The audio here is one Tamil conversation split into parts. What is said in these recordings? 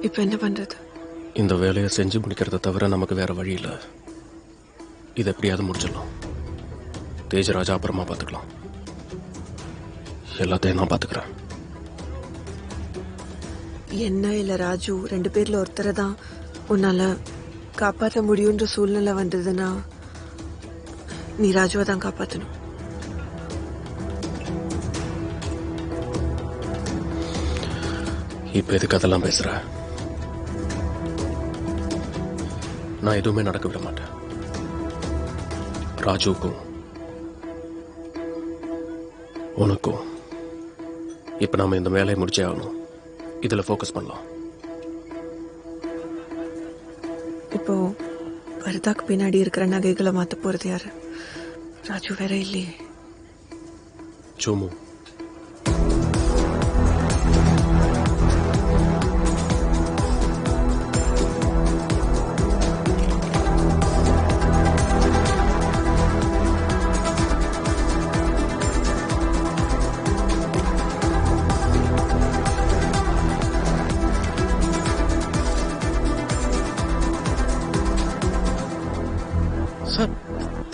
இப்போ என்ன பண்றது? இந்த வேலையை செஞ்சு முடிக்கிறத தவிர நமக்கு வேற வழி இல்லை. இதை எப்படியாவது முடிச்சிடலாம். தேஜராஜா அப்புறமா பார்த்துக்கலாம். எல்லாத்தையும் நான் பார்த்துக்கிறேன். என்ன இல்ல ராஜு, 2 பேர்ல ஒருத்தரை தான் உன்னால காப்பாற்ற முடியுன்ற சூழ்நிலை வந்ததுன்னா நீ ராஜுவை தான் காப்பாற்றணும். இப்ப எதுக்கு அதெல்லாம் பேசுற? நான் எதுவுமே நடக்க விட மாட்டேன். ராஜுவுக்கும் உனக்கும் இப்ப நாம இந்த வேலையை முடிச்சே ஆகணும். இதுல ஃபோக்கஸ் பண்ணலாம். இப்போ பரதாக்கு பின்னாடி இருக்கிற நகைகளை மாத்த போறது யாரு? ராஜு வேற இல்லையே. சோமு. சார்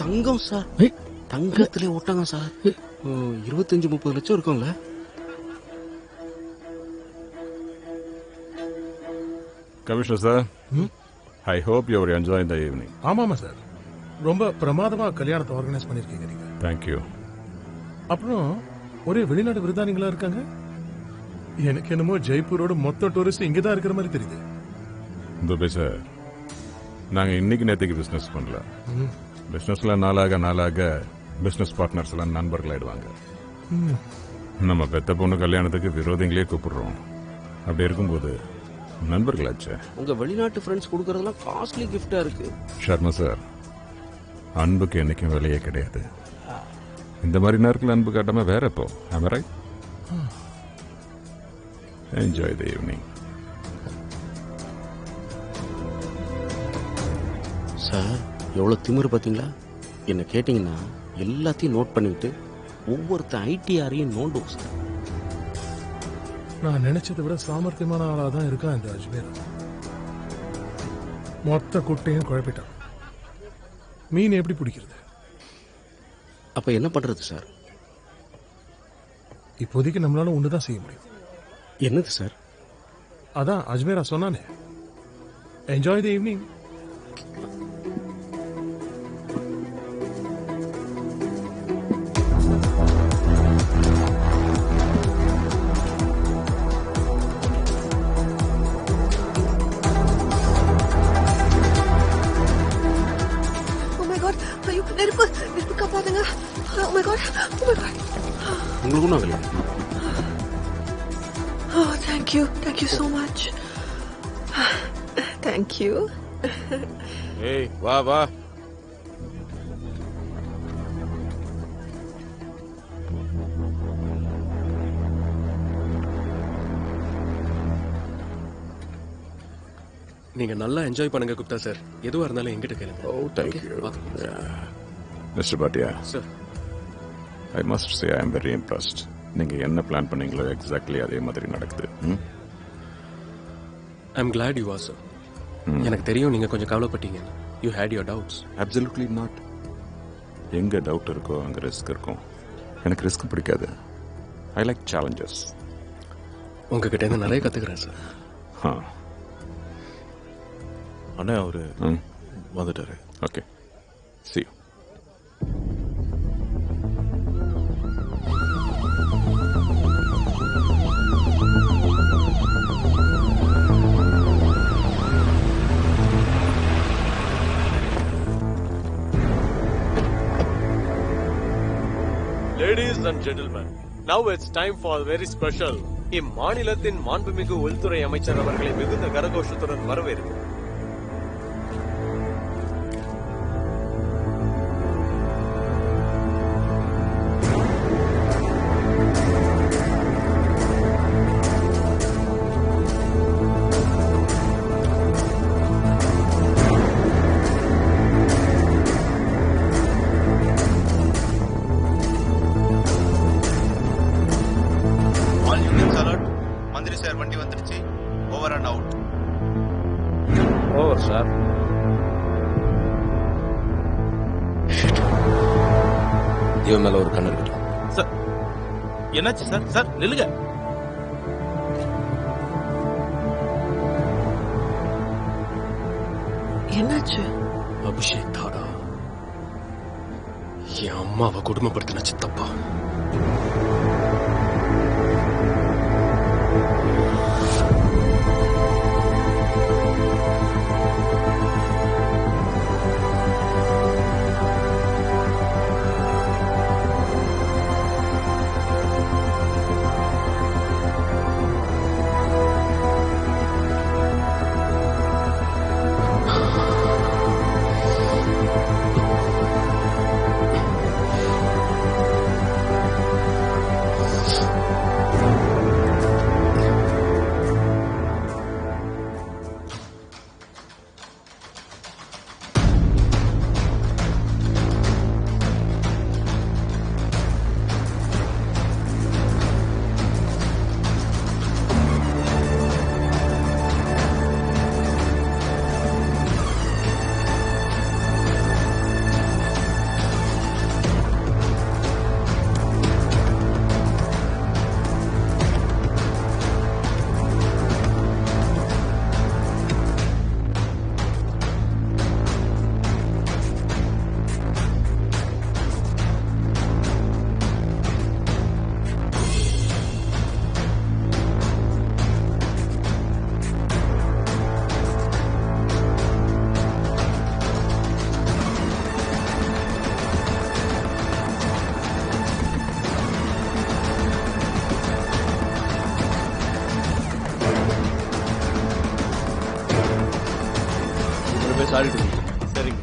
தங்கம் சார், தங்கத்திலே ஓட்டாங்க சார். 25-30 லட்சம் இருக்கும்ல. Commissioner sir, I hope you are enjoying the evening. ஆமாமா சார், ரொம்ப பிரமாதமா கல்யாணத்தை ஆர்கனைஸ் பண்ணிருக்கீங்க நீங்க. Thank you. அப்புறம் ஒரே வெளிநாடு விருதானிகளா இருக்காங்க. எனக்கு என்னமோ ஜெய்ப்பூரோட மொத்த டூரிஸ்ட் இங்கதான் இருக்கிற மாதிரி தெரியுது. துபே சார், நாங்க இன்னைக்கு நேற்றுக்கு பிசினஸ் பண்ணல. பிசினஸ்ல நாளாக பிசினஸ் பார்ட்னர்ஸ் எல்லாம் நண்பர்கள் ஆயிடுவாங்க. நம்ம பெத்த பொண்ணு கல்யாணத்துக்கு விரோதிங்களே கூப்பிடுறோம். அப்படி இருக்கும்போது நண்பர்களாச்சே. உங்க வெளிநாட்டு ஃப்ரெண்ட்ஸ் கொடுக்கறதெல்லாம் காஸ்ட்லி கிஃப்டா இருக்கு. ஷர்மா சார், அன்புக்கு என்னைக்கும் விலையே கிடையாது. இந்த மாதிரி நேரத்தில் அன்பு காட்டாம வேற எப்போ? am I right? Enjoy the evening. Sir எவ்வளவு திமிரு பாத்தீங்களா? என்ன கேட்டீங்கன்னா எல்லாத்தையும் நோட் பண்ணிட்டு ஒவ்வொருத்த ஐடிஆரையும் நோண்டுவோம் சார். நான் நினைச்சதை விட சாமர்த்தியமான ஆளா தான் இருக்கா இந்த அஜ்மீர். மொத்த குட்டையும் குழப்பிட்டான். மீன் எப்படி பிடிக்கிறது? அப்ப என்ன பண்றது சார்? இப்போதைக்கு நம்மளால ஒண்ணுதான் செய்ய முடியும். என்னது சார்? அதான் அஜ்மீரா சொன்னானே, என்ஜாய் தி ஈவினிங். நெருப்பு காப்பாதுங்க. Oh my God. Oh my God. உங்களுக்கு ஒன்றும் ஆகல. Oh, thank you. Thank you so much. Thank you. ஏய் வா வா. நீங்க நல்லா என்ஜாய் பண்ணுங்க குப்தா சார். எதுவா இருந்தாலும் எங்கிட்ட கேளுங்க. Oh, thank you. Mr. Bhatia, Sir, I must say I am very impressed. நீங்க என்ன பிளான் பண்ணீங்களோ எக்ஸாக்ட்லி அதே மாதிரி நடக்குது. I'm glad you are, sir. எனக்கு தெரியும் நீங்க கொஞ்சம் கவலைப்பட்டீங்க. You had your doubts. Absolutely not. எங்க டவுட் இருக்கோ அங்க ரிஸ்க் இருக்கும். எனக்கு ரிஸ்க் பிடிக்காது. I like challenges. உங்ககிட்ட இருந்து நிறைய கத்துக்கிறேன் சார். அண்ணா அவரு வந்துட்டாரு. Okay, see you. Ladies and gentlemen, now it's time for very special. இம்மாநிலத்தின் மாண்புமிகு உள்துறை அமைச்சர் அவர்களை மிகுந்த கரகோஷத்துடன் வரவேற்கிறோம். All units alert. Mandri sir, வண்டி வந்துருச்சு. Over and out. இவன் மேல ஒரு கண்ணு இருக்கட்டும். சார் என்னாச்சு சார்? சார் நில்லுங்க. என்னாச்சு? அபிஷேக் தாடா என் அம்மாவை கொடுமைப்படுத்தின சித்தப்பா. சரிங்க.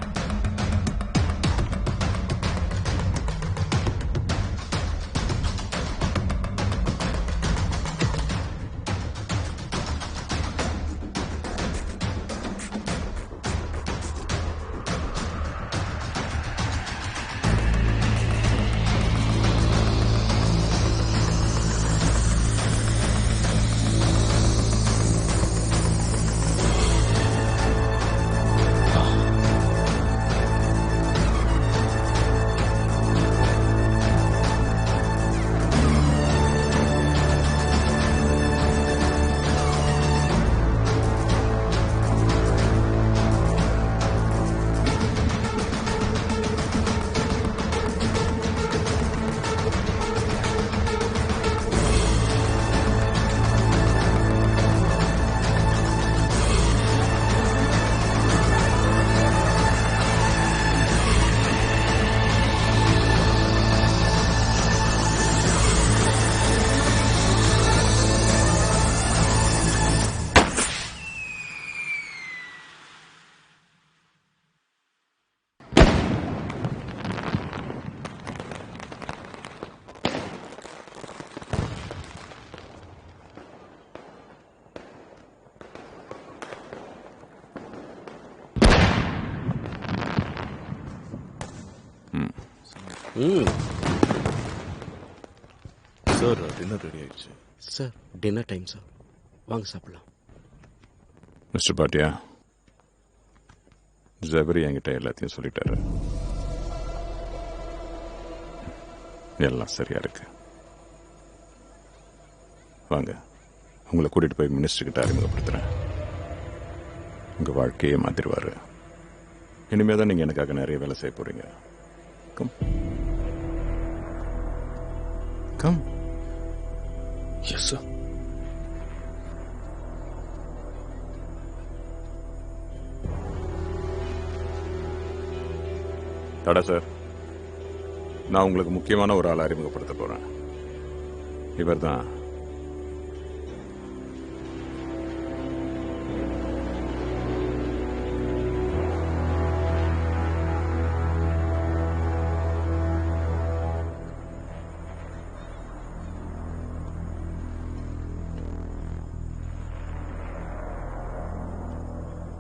சார் டின்னர் ரெடி ஆயிடுச்சு. சார் டின்னர் டைம் சார், வாங்க சாப்பிடலாம். மிஸ்டர் பாட்டியா, ஜபரி என்கிட்ட எல்லாத்தையும் சொல்லிட்டாரு. எல்லாம் சரியா இருக்கு. வாங்க, உங்களை கூட்டிட்டு போய் மினிஸ்டர் கிட்ட அறிமுகப்படுத்துறேன். உங்க வாழ்க்கையே மாத்திருவாரு. இனிமே தான் நீங்க எனக்காக நிறைய வேலை செய்ய போறீங்க. Come come. Yes sir. தடா சார், நான் உங்களுக்கு முக்கியமான ஒரு ஆளை அறிமுகப்படுத்த போறேன். இவர் தான்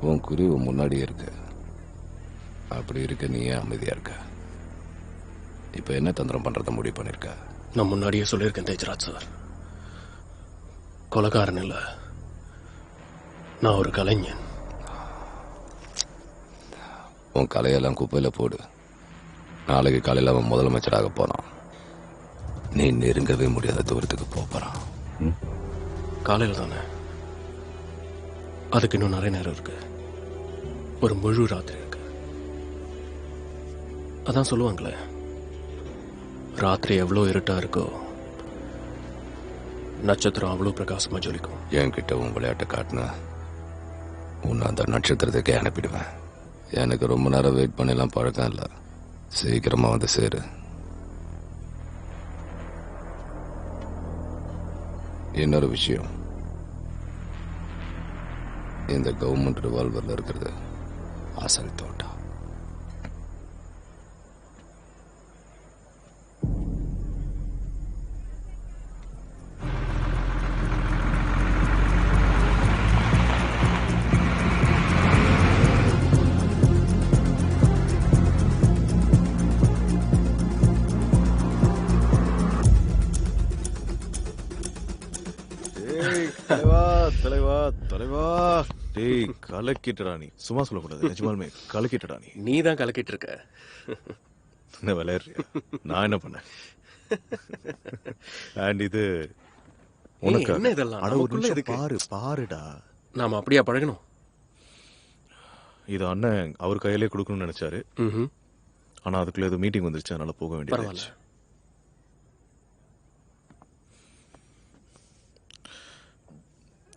உன் குருவு முன்னாடியே இருக்கு. அப்படி இருக்க நீ ஏன் அமைதியா இருக்க? இப்ப என்ன தந்திரம் பண்றத முடிவு பண்ணிருக்க? நான் முன்னாடியே சொல்லியிருக்கேன் தேஜராஜ் சார், கொலைகாரன் இல்ல, நான் ஒரு கலைஞன். உன் கலையெல்லாம் குப்பையில போடு. நாளைக்கு காலையில் அவன் முதலமைச்சராக போறான். நீ நெருங்கவே முடியாத தூரத்துக்கு போறான். காலையில் தானே, அதுக்கு இன்னும் நிறைய நேரம் இருக்கு. ஒரு முழு ராத்திரி இருக்கு. அதான் சொல்லுவாங்களே, ராத்திரி எவ்வளோ இருட்டா இருக்கோ நட்சத்திரம் அவ்வளோ பிரகாசமா ஜொலிக்கும். என்கிட்ட உன் விளையாட்டை காட்டின உன்னை அந்த நட்சத்திரத்துக்கே அனுப்பிடுவேன். எனக்கு ரொம்ப நேரம் வெயிட் பண்ணலாம் பழக்கம் இல்லை. சீக்கிரமா வந்து சேரு. இன்னொரு விஷயம், இந்த கவர்மெண்ட் ரிவால்வர்ல இருக்கிறது அசல் தோட்டா. தலைவா தலைவா, டேய் கலக்கிட்டடா நீ. சும்மா சொல்லக்கூடாது, நிஜமாலுமே கலக்கிட்டடா நீ. நீ தான் கலக்கிட்டு இருக்க. என்ன விளையாடுறியா? நான் என்ன பண்ணேன்? அண்ட் இது உனக்கு என்ன இதெல்லாம்? அட ஒரு நமக்குள்ள நிமிஷம் எதுக்கு? பாருடா. நாம அப்படியா பழகணும்? இது அண்ணன் அவர் கையிலே கொடுக்கணும்னு நினைச்சாரு. ம்ஹும். ஆனா அதுக்குள்ள ஏதோ மீட்டிங் வந்துருச்சு, அதனால போக வேண்டியது. பரவாயில்ல.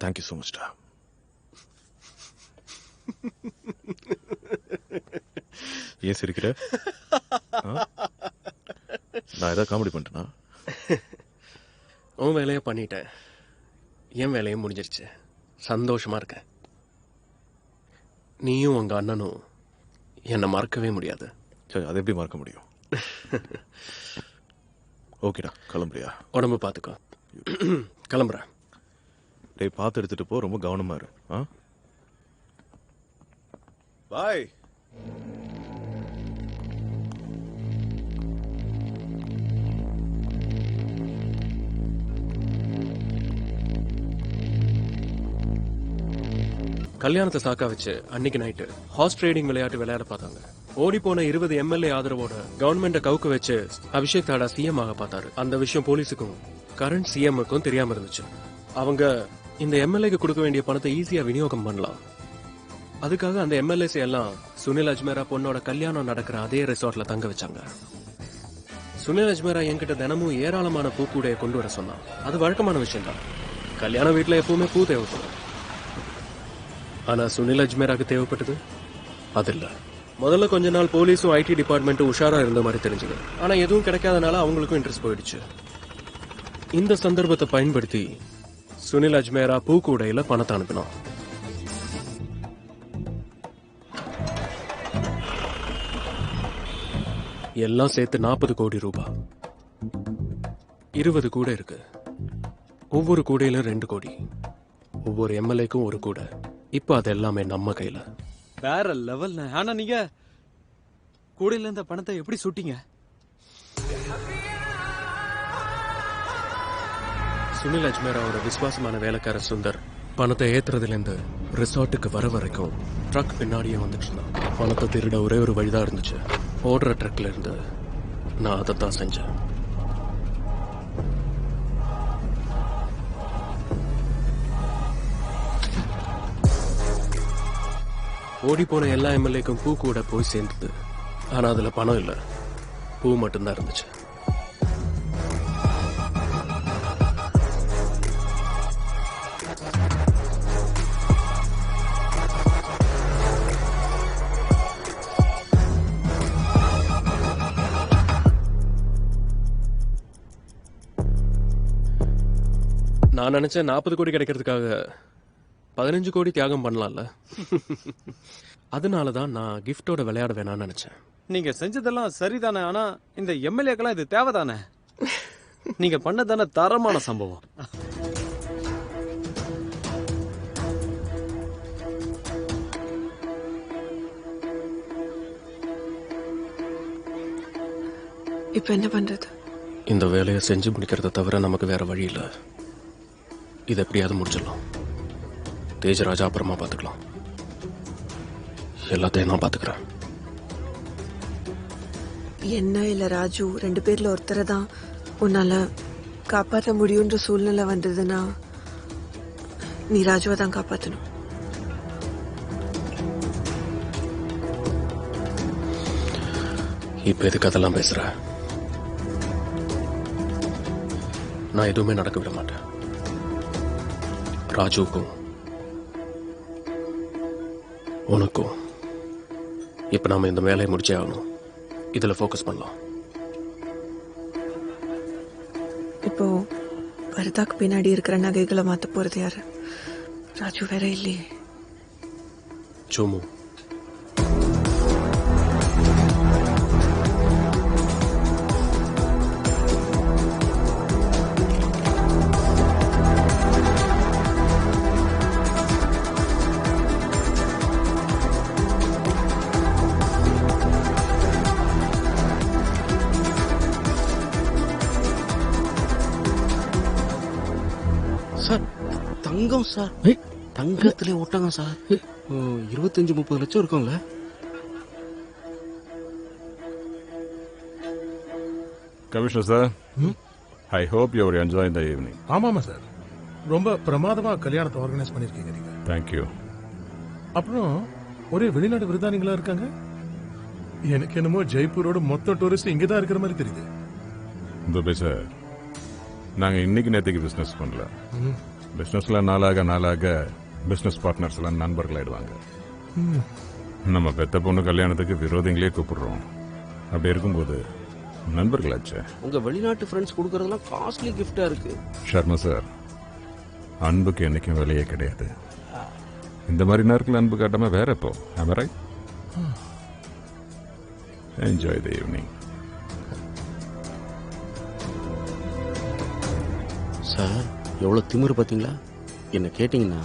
தேங்க்யூ ஸோ மச்டா. ஏன் சிரிக்கிற? நான் ஏதாவது காமெடி பண்ணிட்டேனா? உன் வேலையை பண்ணிட்டேன், என் வேலையும் முடிஞ்சிருச்சு. சந்தோஷமா இருக்கேன். நீயும் உங்க அண்ணனும் என்னை மறக்கவே முடியாது. சரி, அதை எப்படி மறக்க முடியும்? ஓகேடா, கிளம்புறியா? உடம்பு பார்த்துக்கோ. கிளம்புறேன். டேய் பார்த்து எடுத்துட்டு போ, ரொம்ப கவனமா இரு. பாய். கல்யாணத்தை சாக்கா வச்சு அன்னைக்கு நைட்டு ஹார்ஸ் ட்ரேடிங் விளையாட்டு விளையாட பார்த்தாங்க. ஓடி போன 20 எம்எல்ஏ ஆதரவோட கவர்மெண்ட்டை கவுக்க வச்சு அபிஷேக் தாடா சிஎம் ஆக பார்த்தாரு. அந்த விஷயம் போலீஸுக்கும் கரண்ட் சிஎம்முக்கும் தெரியாம இருந்துச்சு. அவங்க இந்த எம்எல்ஏக்கு கொடுக்க வேண்டிய பணத்தை ஈஸியா விநியோகம் பண்ணலாம். அதுக்காக அந்த எம்எல்ஏஸ் எல்லாம் சுனில் அஜ்மேரா பொண்ணோட கல்யாணம் நடக்கிற அதே ரெசார்ட்ல தங்க வச்சாங்க. சுனில் அஜ்மேரா என்கிட்ட தினமும் ஏராளமான பூக்கூடைய கொண்டு வர சொன்னான். அது வழக்கமான விஷயம் தான். கல்யாண வீட்டுல எப்பவுமே பூ தேவைப்படும். ஆனா சுனில் அஜ்மேராக்கு தேவைப்பட்டது அது இல்ல. முதல்ல கொஞ்ச நாள் போலீஸும் ஐடி டிபார்ட்மெண்ட்டும் உஷாரா இருந்த மாதிரி தெரிஞ்சது. ஆனா எதுவும் கிடைக்காதனால அவங்களுக்கும் இன்ட்ரெஸ்ட் போயிடுச்சு. இந்த சந்தர்ப்பத்தை பயன்படுத்தி சுனில் அஜ்மேரா பூக்கூடையில பணத்தை அனுப்பினான். எல்லாம் சேர்த்து 40 கோடி ரூபாய். 20 கூடை இருக்கு. ஒவ்வொரு கூடையில 2 கோடி. ஒவ்வொரு எம்எல்ஏக்கும் 1 கூடை. இப்ப அது எல்லாமே நம்ம கையில. வேற லெவல். ஆனா நீங்க கூடையில இருந்த பணத்தை எப்படி சுட்டீங்க? சுனில் அஜ்மேராவோட விசுவாசமான வேலைக்கார சுந்தர் பணத்தை ஏத்துறதுல இருந்து ரிசார்ட்டுக்கு வர வரைக்கும் ட்ரக் பின்னாடியே வந்துட்டு இருந்தான். பணத்தை திருட ஒரே ஒரு வழிதான் இருந்துச்சு. ஓடுற ட்ரக்ல இருந்து நான் அதைத்தான் செஞ்சேன். ஓடி போன எல்லா எம்எல்ஏக்கும் பூ கூட போய் சேர்ந்தது. ஆனா அதுல பணம் இல்ல, பூ மட்டும்தான் இருந்துச்சு. நான் நினைச்சேன் 40 கோடி கிடைக்கிறதுக்காக 15 கோடி தியாகம் பண்ணலாம்ல. அதனாலதான் நான் கிஃப்டோட விளையாட வேணாம்னு நினைச்சேன். நீங்க செஞ்சதெல்லாம் சரிதானே, ஆனா இந்த எம்எல்ஏக்கெல்லாம் இது தேவைதானே? நீங்க பண்ணதானே தரமான சம்பவம். இப்ப என்ன பண்றது? இந்த வேலையை செஞ்சு முடிக்கிறத தவிர நமக்கு வேற வழி இல்லை. இதை எப்படியாவது முடிச்சிடலாம். தேஜராஜா அப்புறமா பார்த்துக்கலாம். எல்லாத்தையும் நான் பார்த்துக்கிறேன். என்ன இல்ல ராஜு ரெண்டு பேர்ல ஒருத்தரை தான் உன்னால காப்பாற்ற முடியுன்ற சூழ்நிலை வந்ததுன்னா நீ ராஜுவை தான் காப்பாற்றணும். இப்ப எதுக்கு அதெல்லாம் பேசுற? நான் எதுவுமே நடக்க விட மாட்டேன். ராஜுவுக்கும் உனக்கும் இப்ப நாம இந்த வேலையை முடிச்சே ஆகணும். இதுல ஃபோக்கஸ் பண்ணலாம். இப்போ பரதாக்கு பின்னாடி இருக்கிற நகைகளை மாத்த போறது யாரு? ராஜு வேற இல்லையே. சோமு. சார் தங்கம் சார், தங்கத்திலே ஓட்டாங்க சார். 25-30 லட்சம் இருக்கும்ல. Commissioner sir, I hope you are enjoying the evening. ஆமாமா சார், ரொம்ப பிரமாதமா கல்யாணத்தை ஆர்கனைஸ் பண்ணிருக்கீங்க நீங்க. தேங்க்யூ. அப்புறம் ஒரே வெளிநாடு விருதானிகளா இருக்காங்க. எனக்கு என்னமோ ஜெய்ப்பூரோட மொத்த டூரிஸ்ட் இங்கதான் இருக்கிற மாதிரி தெரியுது. துபே சார், நாங்க இன்னைக்கு நேற்றுக்கு பிசினஸ் பண்ணல. பிசினஸ்ல நாளாக பிசினஸ் பார்ட்னர்ஸ் எல்லாம் நண்பர்கள் ஆயிடுவாங்க. நம்ம பெத்த பொண்ணு கல்யாணத்துக்கு விரோதிங்களே கூப்பிடுறோம். அப்படி இருக்கும்போது நண்பர்களாச்சே. உங்க வெளிநாட்டு ஃப்ரெண்ட்ஸ் கொடுக்கறதெல்லாம் காஸ்ட்லி கிஃப்டா இருக்கு. ஷர்மா சார், அன்புக்கு என்னைக்கும் விலையே கிடையாது. இந்த மாதிரி நேரத்தில் அன்பு காட்டாம வேற எப்போ? am I right? Enjoy the evening. Sir எவ்வளவு திமிரு பாத்தீங்களா? என்ன கேட்டீங்கன்னா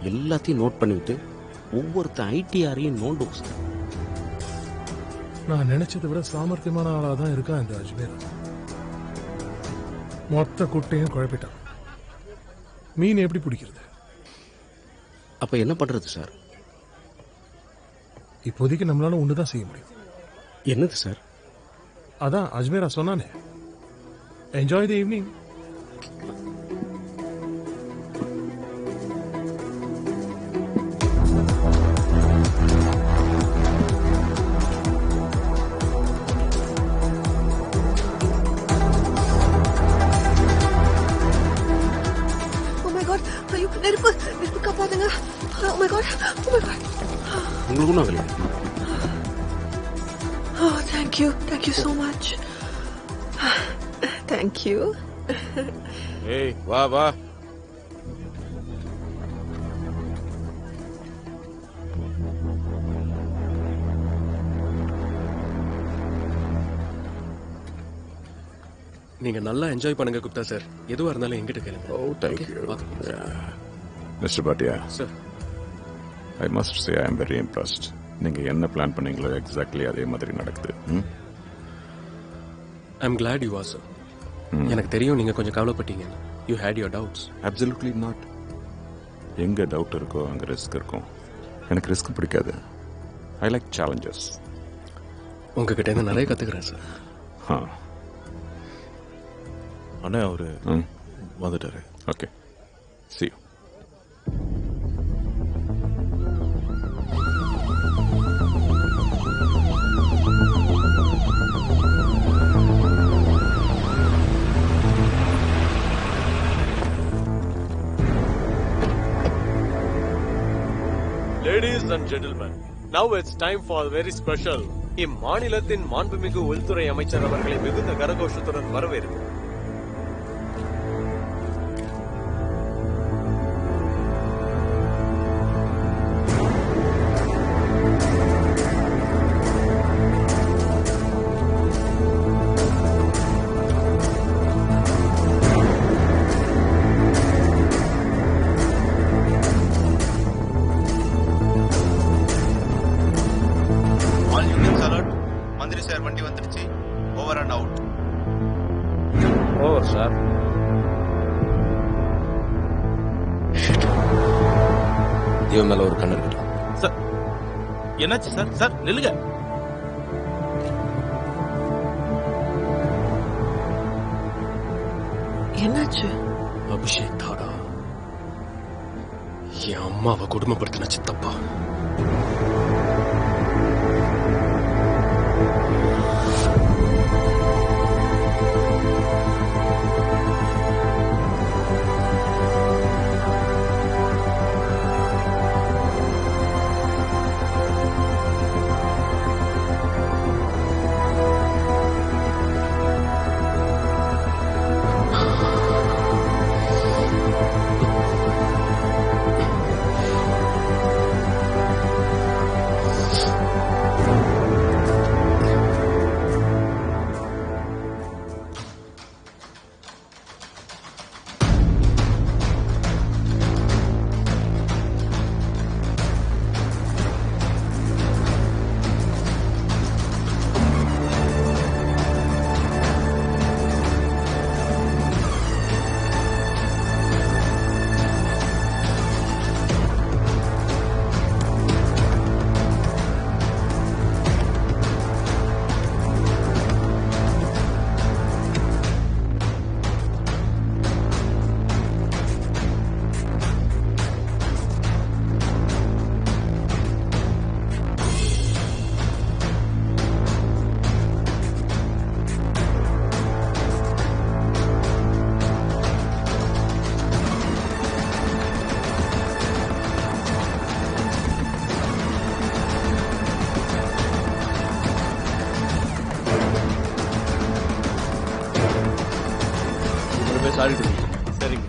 எல்லாத்தையும் நோட் பண்ணிட்டு ஒவ்வொருத்த ஐடிஆரையும் நோண்டுவோம் சார். நான் நினைச்சதை விட சாமர்த்தியமான ஆளா தான் இருக்கா இந்த அஜ்மீர். மொத்த குட்டையும் குழப்பிட்டான். மீன் எப்படி பிடிக்கிறது? அப்ப என்ன பண்றது சார்? இப்போதைக்கு நம்மளால ஒண்ணுதான் செய்ய முடியும். என்னது சார்? அதான் அஜ்மீரா சொன்னானே, என்ஜாய் தி ஈவினிங். நெருப்பு காப்பாத்துங்க. Oh my God. Oh my God. உங்களுக்கு ஒன்றும் ஆகலையா? Oh, thank you. Thank you so much. Thank you. ஏய் வா வா. நீங்க நல்லா என்ஜாய் பண்ணுங்க குப்தா சார். எதுவா இருந்தாலும் எங்கிட்ட கேளுங்க. Oh, thank you. Mr. Bhatia, sir, I must say I am very impressed. நீங்க என்ன பிளான் பண்ணீங்களோ எக்ஸாக்ட்லி அதே மாதிரி நடக்குது. I am glad you are sir. எனக்கு தெரியும் நீங்க கொஞ்சம் கவலைப்பட்டீங்க. You had your doubts. Absolutely not. எங்க டவுட் இருக்கோ அங்க ரிஸ்க் இருக்கும். எனக்கு ரிஸ்க் பிடிக்காது. I like challenges. உங்ககிட்ட இருந்து நிறைய கத்துக்கிறேன் சார். அண்ணா அவரு வந்துட்டாரு. Okay, see you. Ladies and gentlemen, now it's time for a very special. இம்மாநிலத்தின் மாண்புமிகு உள்துறை அமைச்சர் அவர்களை மிகுந்த கரகோஷத்துடன் வரவேற்கிறோம். Over sir. இவன் மேல ஒரு கண்ணு இருக்கட்டும். சார் என்னாச்சு சார்? சார் நில்லுங்க. என்னாச்சு? அபிஷேக் தாடா என் அம்மாவை கொடுமைப்படுத்தின சித்தப்பா. சாரி. சரிங்க.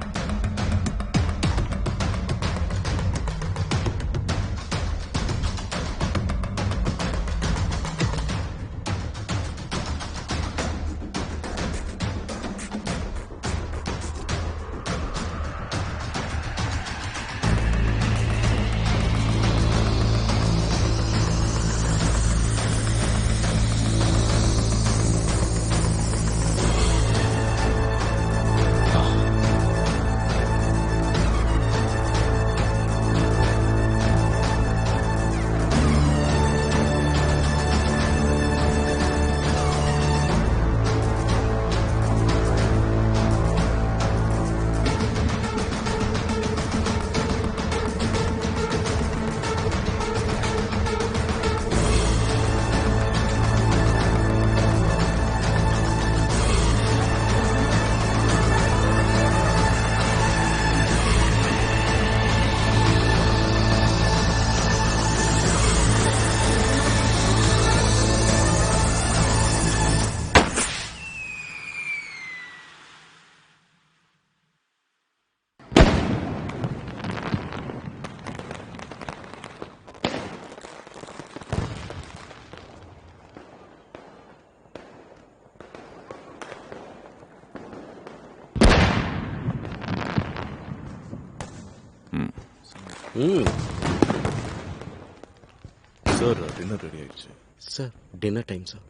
சார் டின்னர் ரெடி ஆயிடுச்சு. சார் டின்னர் டைம் சார்,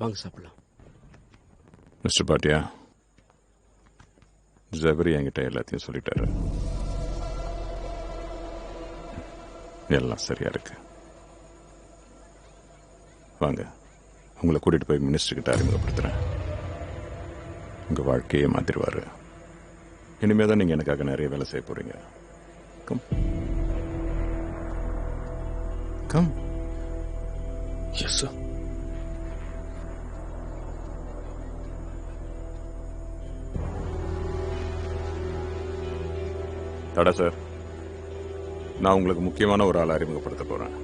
வாங்க சாப்பிடலாம். மிஸ்டர் பாட்டியா, ஜபரி என்கிட்ட எல்லாத்தையும் சொல்லிட்டாரு. எல்லாம் சரியா இருக்கு. வாங்க, உங்களை கூட்டிட்டு போய் மினிஸ்டர் கிட்ட அறிமுகப்படுத்துறேன். உங்க வாழ்க்கையே மாத்திருவாரு. இனிமே தான் நீங்க எனக்காக நிறைய வேலை செய்ய போறீங்க. Come come. Yes sir. தடா சார், நான் உங்களுக்கு முக்கியமான ஒரு ஆளை அறிமுகப்படுத்த போறேன்.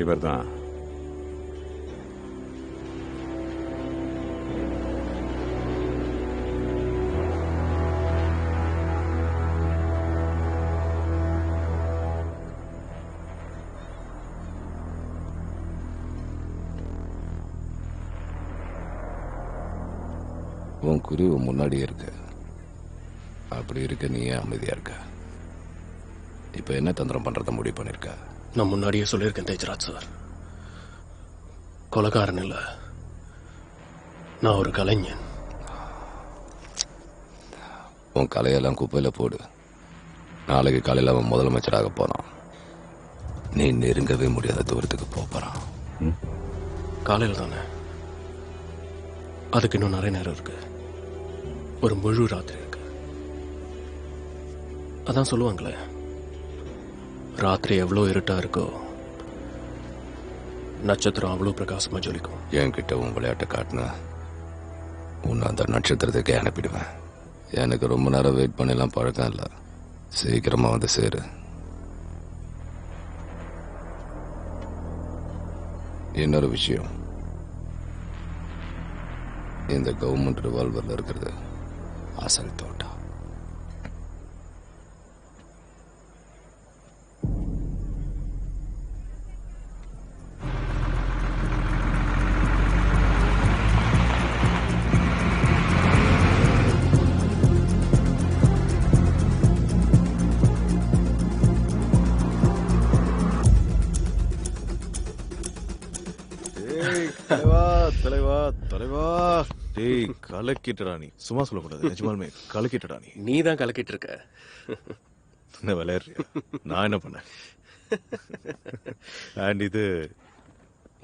இவர் தான் உன் குருவு முன்னாடியே இருக்கு. அப்படி இருக்க நீ ஏன் அமைதியா இருக்க? இப்ப என்ன தந்திரம் பண்றத முடிவு பண்ணிருக்க? நான் முன்னாடியே சொல்லியிருக்கேன் தேஜராஜ் சார், கொலைகாரன் இல்ல, நான் ஒரு கலைஞன். உன் கலையெல்லாம் குப்பையில போடு. நாளைக்கு காலையில் அவன் முதலமைச்சராக போனான். நீ நெருங்கவே முடியாத தூரத்துக்கு போறான். காலையில் தானே, அதுக்கு இன்னும் நிறைய நேரம் இருக்கு. ஒரு முழு ராத்திரி இருக்கு. அதான் சொல்லுவாங்களே, ராத்திரி எவ்வளோ இருட்டா இருக்கோ நட்சத்திரம் அவ்வளோ பிரகாசமா ஜொலிக்கும். என்கிட்ட உன் விளையாட்டை காட்டினா உன்னை அந்த நட்சத்திரத்துக்கே அனுப்பிடுவேன். எனக்கு ரொம்ப நேரம் வெயிட் பண்ணலாம் பழக்கம் இல்லை. சீக்கிரமா வந்து சேரு. இன்னொரு விஷயம், இந்த கவர்மெண்ட் ரிவால்வர்ல இருக்கிறது அசல் தோட்டா. தலைவா தலைவா தலைவா, டேய் கலக்கிட்டடா நீ. சும்மா சொல்லக்கூடாது, நிஜமாலுமே கலக்கிட்டடா நீ. நீ தான் கலக்கிட்டு இருக்க. என்ன விளையாடுறியா? நான் என்ன பண்ணேன்? அண்ட் இது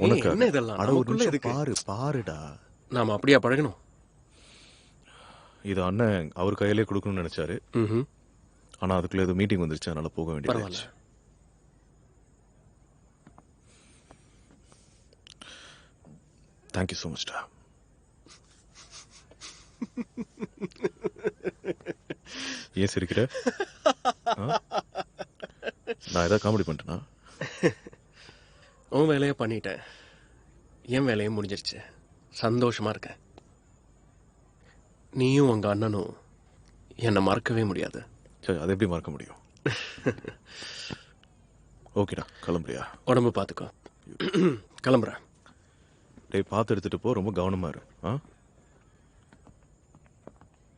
உனக்கு என்ன இதெல்லாம்? அட ஒரு நமக்குள்ள நிமிஷம் எதுக்கு? பாருடா. நாம அப்படியா பழகணும்? இது அண்ணன் அவர் கையிலே கொடுக்கணும்னு நினைச்சாரு. ஆனா அதுக்குள்ள ஏதோ மீட்டிங் வந்துருச்சு, அதனால போக பரவாயில்ல. வேண்டியது. தேங்க்யூ ஸோ மச்டா. ஏன் சிரிக்கிற? நான் ஏதாவது காமெடி பண்ணிட்டேனா? உன் வேலையை பண்ணிட்டேன், என் வேலையும் முடிஞ்சிருச்சு. சந்தோஷமா இருக்கேன். நீயும் உங்க அண்ணனும் என்னை மறக்கவே முடியாது. சரி, அதை எப்படி மறக்க முடியும்? ஓகேடா, கிளம்புறியா? உடம்பு பார்த்துக்கோ. கிளம்புறேன். டேய் பார்த்து எடுத்துட்டு போ, ரொம்ப கவனமா இரு.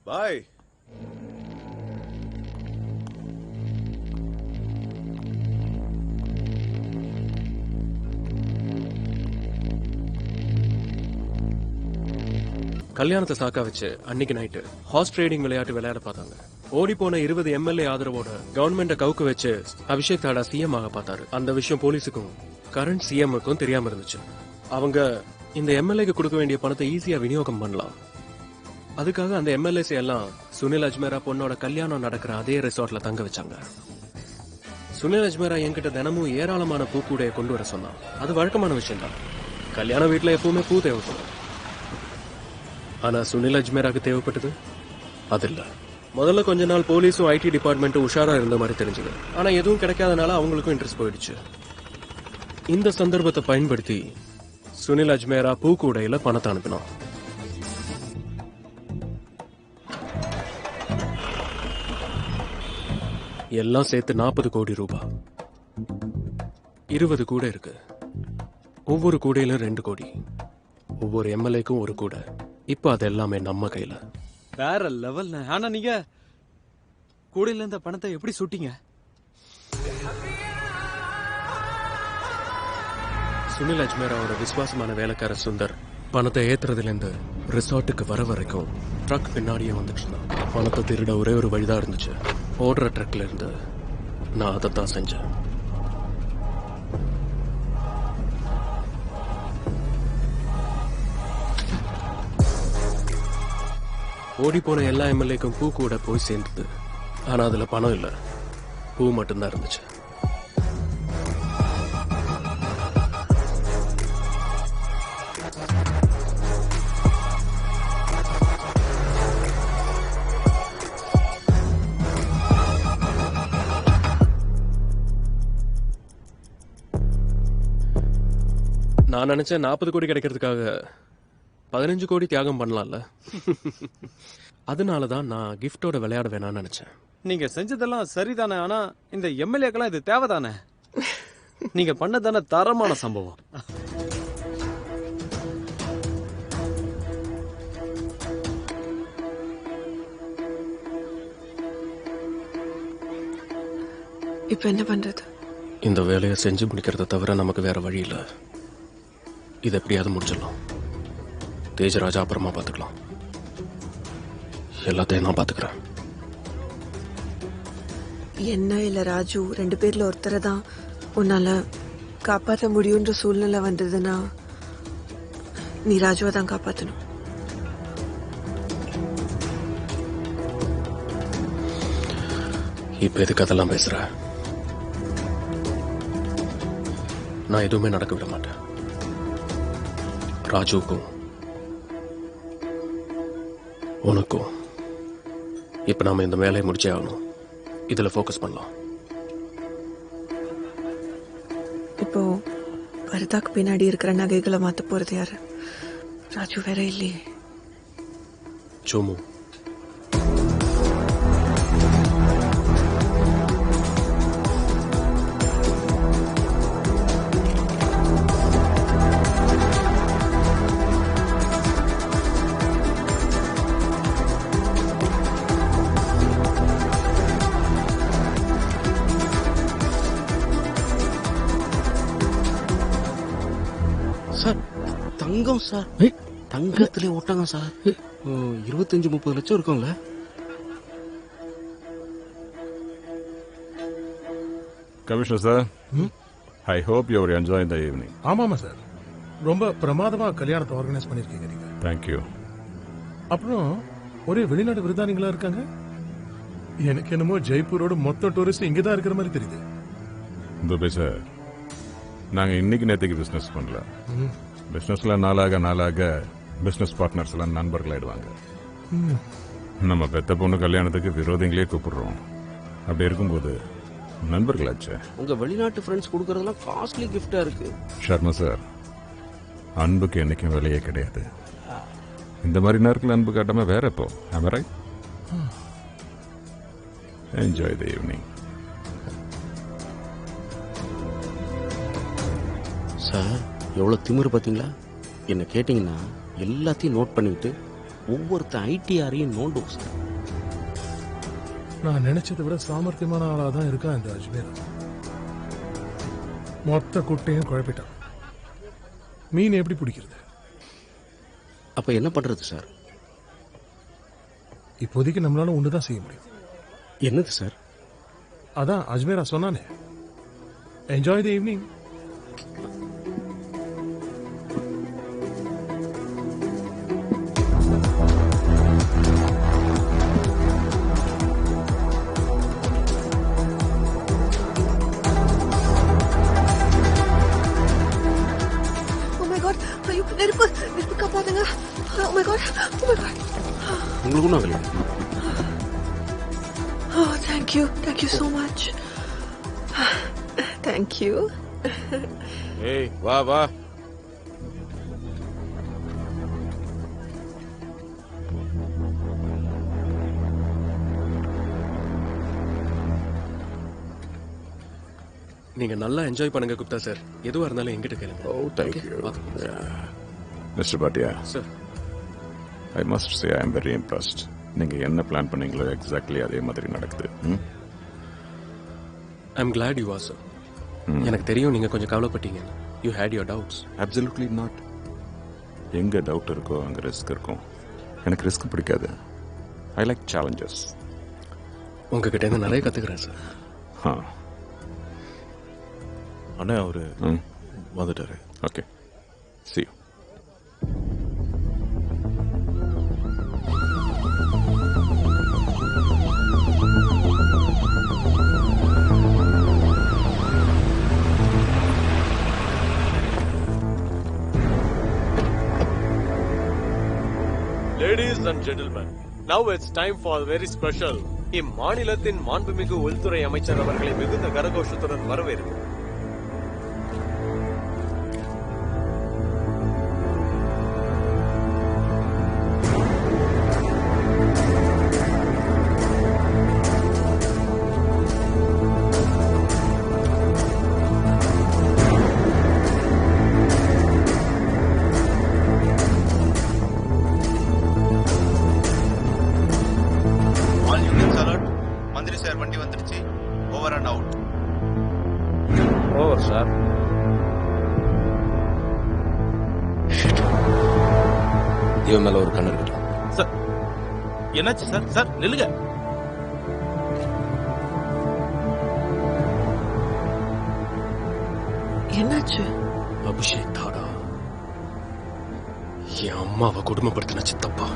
பாய். கல்யாணத்தை சாக்கா வச்சு அன்னைக்கு நைட்டு ஹார்ஸ் ட்ரேடிங் விளையாட்டு விளையாட பார்த்தாங்க. ஓடி போன 20 எம்எல்ஏ ஆதரவோட கவர்மெண்ட கவுக்கு வச்சு அபிஷேக் தாடா சிஎம் ஆக பார்த்தாரு. அந்த விஷயம் போலீஸுக்கும் கரண்ட் சிஎம்முக்கும் தெரியாம இருந்துச்சு. அவங்க இந்த எம்எல்ஏக்கு கொடுக்க வேண்டிய பணத்தை ஈஸியா விநியோகம் பண்ணலாம். அதுக்காக அந்த எம்எல்ஏஸ் எல்லாம் சுனில் அஜ்மேரா பொண்ணோட கல்யாணம் நடக்கிற அதே ரெசார்ட்ல தங்க வச்சாங்க. சுனில் அஜ்மேரா என்கிட்ட தினமும் ஏராளமான பூக்கூடைய கொண்டு வர சொன்னான். அது வழக்கமான விஷயம் தான். கல்யாண வீட்டுல எப்பவுமே பூ தேவைப்படும். ஆனா சுனில் அஜ்மேராக்கு தேவைப்பட்டது அது இல்ல. முதல்ல கொஞ்ச நாள் போலீஸும் ஐடி டிபார்ட்மெண்ட்டும் உஷாரா இருந்த மாதிரி தெரிஞ்சது. ஆனா எதுவும் கிடைக்காதனால அவங்களுக்கும் இன்ட்ரெஸ்ட் போயிடுச்சு. இந்த சந்தர்ப்பத்தை பயன்படுத்தி சுனில் அஜ்மேரா பூக்கூடையில பணத்தை அனுப்பினான். எல்லாம் சேர்த்து 40 கோடி ரூபாய். 20 கூடை இருக்கு. ஒவ்வொரு கூடையிலும் 2 கோடி. ஒவ்வொரு எம்எல்ஏக்கும் 1 கூடை. இப்ப அது எல்லாமே நம்ம கையில. வேற லெவல். ஆனா நீங்க கூடையில இருந்த பணத்தை எப்படி சுட்டீங்க? சுனில் அஜ்மேராவோட விசுவாசமான வேலைக்கார சுந்தர் பணத்தை ஏத்துறதுல இருந்து ரிசார்ட்டுக்கு வர வரைக்கும் ட்ரக் பின்னாடியே வந்துட்டு இருந்தான். பணத்தை திருட ஒரே ஒரு வழிதான் இருந்துச்சு. ஓடுற ட்ரக்ல இருந்து நான் அதைத்தான் செஞ்சேன். ஓடி போன எல்லா எம்எல்ஏக்கும் பூ கூட போய் சேர்ந்தது. ஆனா அதுல பணம் இல்ல, பூ மட்டும்தான் இருந்துச்சு. நான் நினைச்சேன் 40 கோடி கிடைக்கிறதுக்காக 15 கோடி தியாகம் பண்ணலாம்ல. அதனாலதான் நான் கிஃப்டோட விளையாட வேணாம்னு நினைச்சேன். நீங்க செஞ்சதெல்லாம் சரிதானே, ஆனா இந்த எம்எல்ஏக்கெல்லாம் இது தேவைதானே? நீங்க பண்ணதானே தரமான சம்பவம். இப்ப என்ன பண்றது? இந்த வேலையை செஞ்சு முடிக்கிறத தவிர நமக்கு வேற வழி இல்லை. இது எப்படியாவது முடிச்சிடலாம். தேஜராஜா அப்புறமா பார்த்துக்கலாம். எல்லாத்தையும் நான் பார்த்துக்கிறேன். என்ன இல்ல ராஜு, 2 பேர்ல ஒருத்தரை தான் உன்னால காப்பாற்ற முடியுன்ற சூழ்நிலை வந்ததுன்னா நீ ராஜுவை தான் காப்பாற்றணும். இப்ப எதுக்கு அதெல்லாம் பேசுற? நான் எதுவுமே நடக்க விட மாட்டேன். ராஜுவுக்கும் உனக்கும் இப்ப நாம இந்த வேலையை முடிச்சே ஆகணும். இதுல ஃபோக்கஸ் பண்ணலாம். இப்போ பரதாக்கு பின்னாடி இருக்கிற நகைகளை மாத்த போறது யாரு? ராஜு வேற இல்லையே. சோமு. சார் தங்கம் சார், தங்கத்திலே ஓட்டாங்க சார். 25-30 லட்சம் இருக்கும்ல. Commissioner sir, I hope you are enjoying the evening. ஆமாமா சார், ரொம்ப பிரமாதமா கல்யாணத்தை ஆர்கனைஸ் பண்ணிருக்கீங்க நீங்க. தேங்க்யூ. அப்புறம் ஒரே வெளிநாடு விருதானிகளா இருக்காங்க. எனக்கு என்னமோ ஜெய்ப்பூரோட மொத்த டூரிஸ்ட் இங்கதான் இருக்கிற மாதிரி தெரியுது. துபே சார், நாங்க இன்னைக்கு நேற்றுக்கு பிசினஸ் பண்ணல. பிசினஸ்ல நாளாக பிசினஸ் பார்ட்னர்ஸ் எல்லாம் நண்பர்கள் ஆயிடுவாங்க. நம்ம பெத்த பொண்ணு கல்யாணத்துக்கு விரோதிங்களே கூப்பிடுறோம். அப்படி இருக்கும்போது நண்பர்களாச்சே. உங்க வெளிநாட்டு ஃப்ரெண்ட்ஸ் கொடுக்கறதெல்லாம் காஸ்ட்லி கிஃப்டா இருக்கு. ஷர்மா சார், அன்புக்கு என்னைக்கும் விலையே கிடையாது. இந்த மாதிரி நேரத்தில் அன்பு காட்டாம வேற எப்போ? am I right? Enjoy the evening. Sir எவ்வளவு திமிரு பாத்தீங்களா? என்ன கேட்டீங்கன்னா எல்லாத்தையும் நோட் பண்ணிட்டு ஒவ்வொருத்த ஐடிஆரையும் நோண்டும் சார். நான் நினைச்சதை விட சாமர்த்தியமான ஆளா தான் இருக்கா இந்த அஜ்மீர். மொத்த குட்டையும் குழப்பிட்டான். மீன் எப்படி பிடிக்கிறது? அப்ப என்ன பண்றது சார்? இப்போதைக்கு நம்மளால ஒண்ணுதான் செய்ய முடியும். என்னது சார்? அதான் அஜ்மீரா சொன்னானே, என்ஜாய் தி ஈவினிங். நெருப்பு காப்பாத்துங்க. Oh my God. Oh my God. உங்களுக்கு ஒன்றும் ஆகலையா? Oh, thank you. Thank you so much. Thank you. ஏய் வா வா. நீங்க நல்லா என்ஜாய் பண்ணுங்க குப்தா சார். எதுவா இருந்தாலும் எங்கிட்ட கேளுங்க. Oh, thank you. Mr. Bhatia, sir, I must say I am very impressed. நீங்க என்ன பிளான் பண்ணீங்களோ எக்ஸாக்ட்லி அதே மாதிரி நடக்குது. I'm glad you are, sir. எனக்கு தெரியும் நீங்க கொஞ்சம் கவலைப்பட்டீங்க. You had your doubts. Absolutely not. எங்க டவுட் இருக்கோ அங்க ரிஸ்க் இருக்கும். எனக்கு ரிஸ்க் பிடிக்காது. I like challenges. உங்ககிட்ட இருந்து நிறைய கத்துக்கிறேன் சார். அண்ணா அவரு வந்துட்டாரு. Okay, see you. Ladies and gentlemen, now it's time for very special. இம்மாநிலத்தின் மாண்புமிகு உள்துறை அமைச்சர் அவர்களை மிகுந்த கரகோஷத்துடன் வரவேற்கிறோம். வண்டி வந்துருச்சு. Over and out. Over sir. இவன் மேல ஒரு கண்ணு இருக்கட்டும். சார் என்னாச்சு சார்? சார் நில்லுங்க. என்னாச்சு? அபிஷேக் தாடா என் அம்மாவை குடும்பப்படுத்தின சித்தப்பா.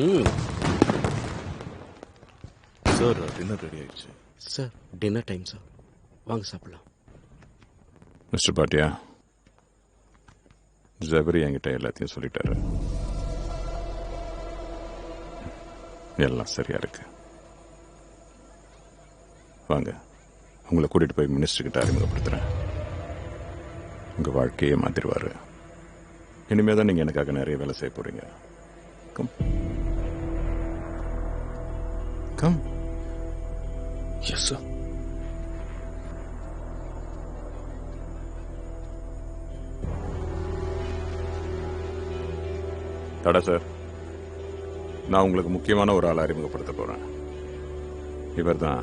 ம் சார் டின்னர் ரெடி ஆயிடுச்சு. சார் டின்னர் டைம் சார், வாங்க சாப்பிடலாம். மிஸ்டர் பாட்டியா, ஜபரி என்கிட்ட எல்லாத்தையும் சொல்லிட்டாரு. எல்லாம் சரியா இருக்கு. வாங்க, உங்களை கூட்டிட்டு போய் மினிஸ்டர் கிட்ட அறிமுகப்படுத்துறேன். உங்க வாழ்க்கையே மாத்திருவாரு. இனிமே தான் நீங்க எனக்காக நிறைய வேலை செய்ய போறீங்க. Come come. Yes sir. தடா சார், நான் உங்களுக்கு முக்கியமான ஒரு ஆளை அறிமுகப்படுத்த போறேன். இவர் தான்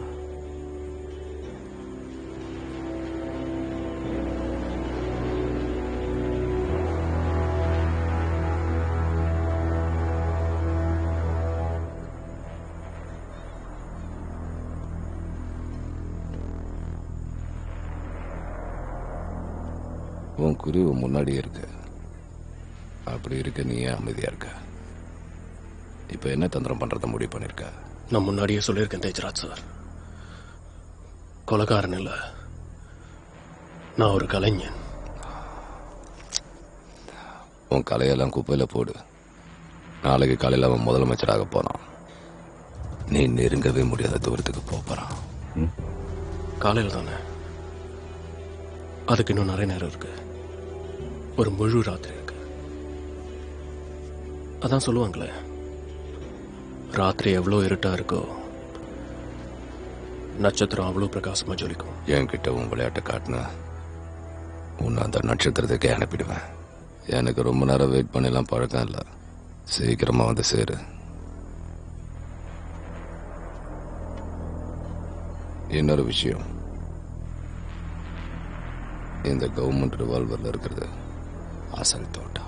உன் குருவு முன்னாடியே இருக்கு. அப்படி இருக்க நீ ஏன் அமைதியா இருக்க? இப்ப என்ன தந்திரம் பண்றத முடிவு பண்ணிருக்க? நான் முன்னாடியே சொல்லியிருக்கேன் தேஜராஜ் சார், கொலைகாரன் இல்ல, நான் ஒரு கலைஞன். உன் கலையெல்லாம் குப்பையில போடு. நாளைக்கு காலையில் அவன் முதலமைச்சராக போறான். நீ நெருங்கவே முடியாத தூரத்துக்கு போறான். காலையில் தானே, அதுக்கு இன்னும் நிறைய நேரம் இருக்கு. ஒரு முழு ராத்திரி இருக்கு. அதான் சொல்லுவாங்களே, ராத்திரி எவ்வளோ இருட்டா இருக்கோ நட்சத்திரம் அவ்வளோ பிரகாசமா ஜொலிக்கும். என்கிட்ட உன் விளையாட்டை காட்டின உன்னை அந்த நட்சத்திரத்துக்கே அனுப்பிடுவேன். எனக்கு ரொம்ப நேரம் வெயிட் பண்ணலாம் பழக்கம் இல்லை. சீக்கிரமா வந்து சேரு. இன்னொரு விஷயம், இந்த கவர்மெண்ட் ரிவால்வர்ல இருக்கிறது அசல் தோட்டா.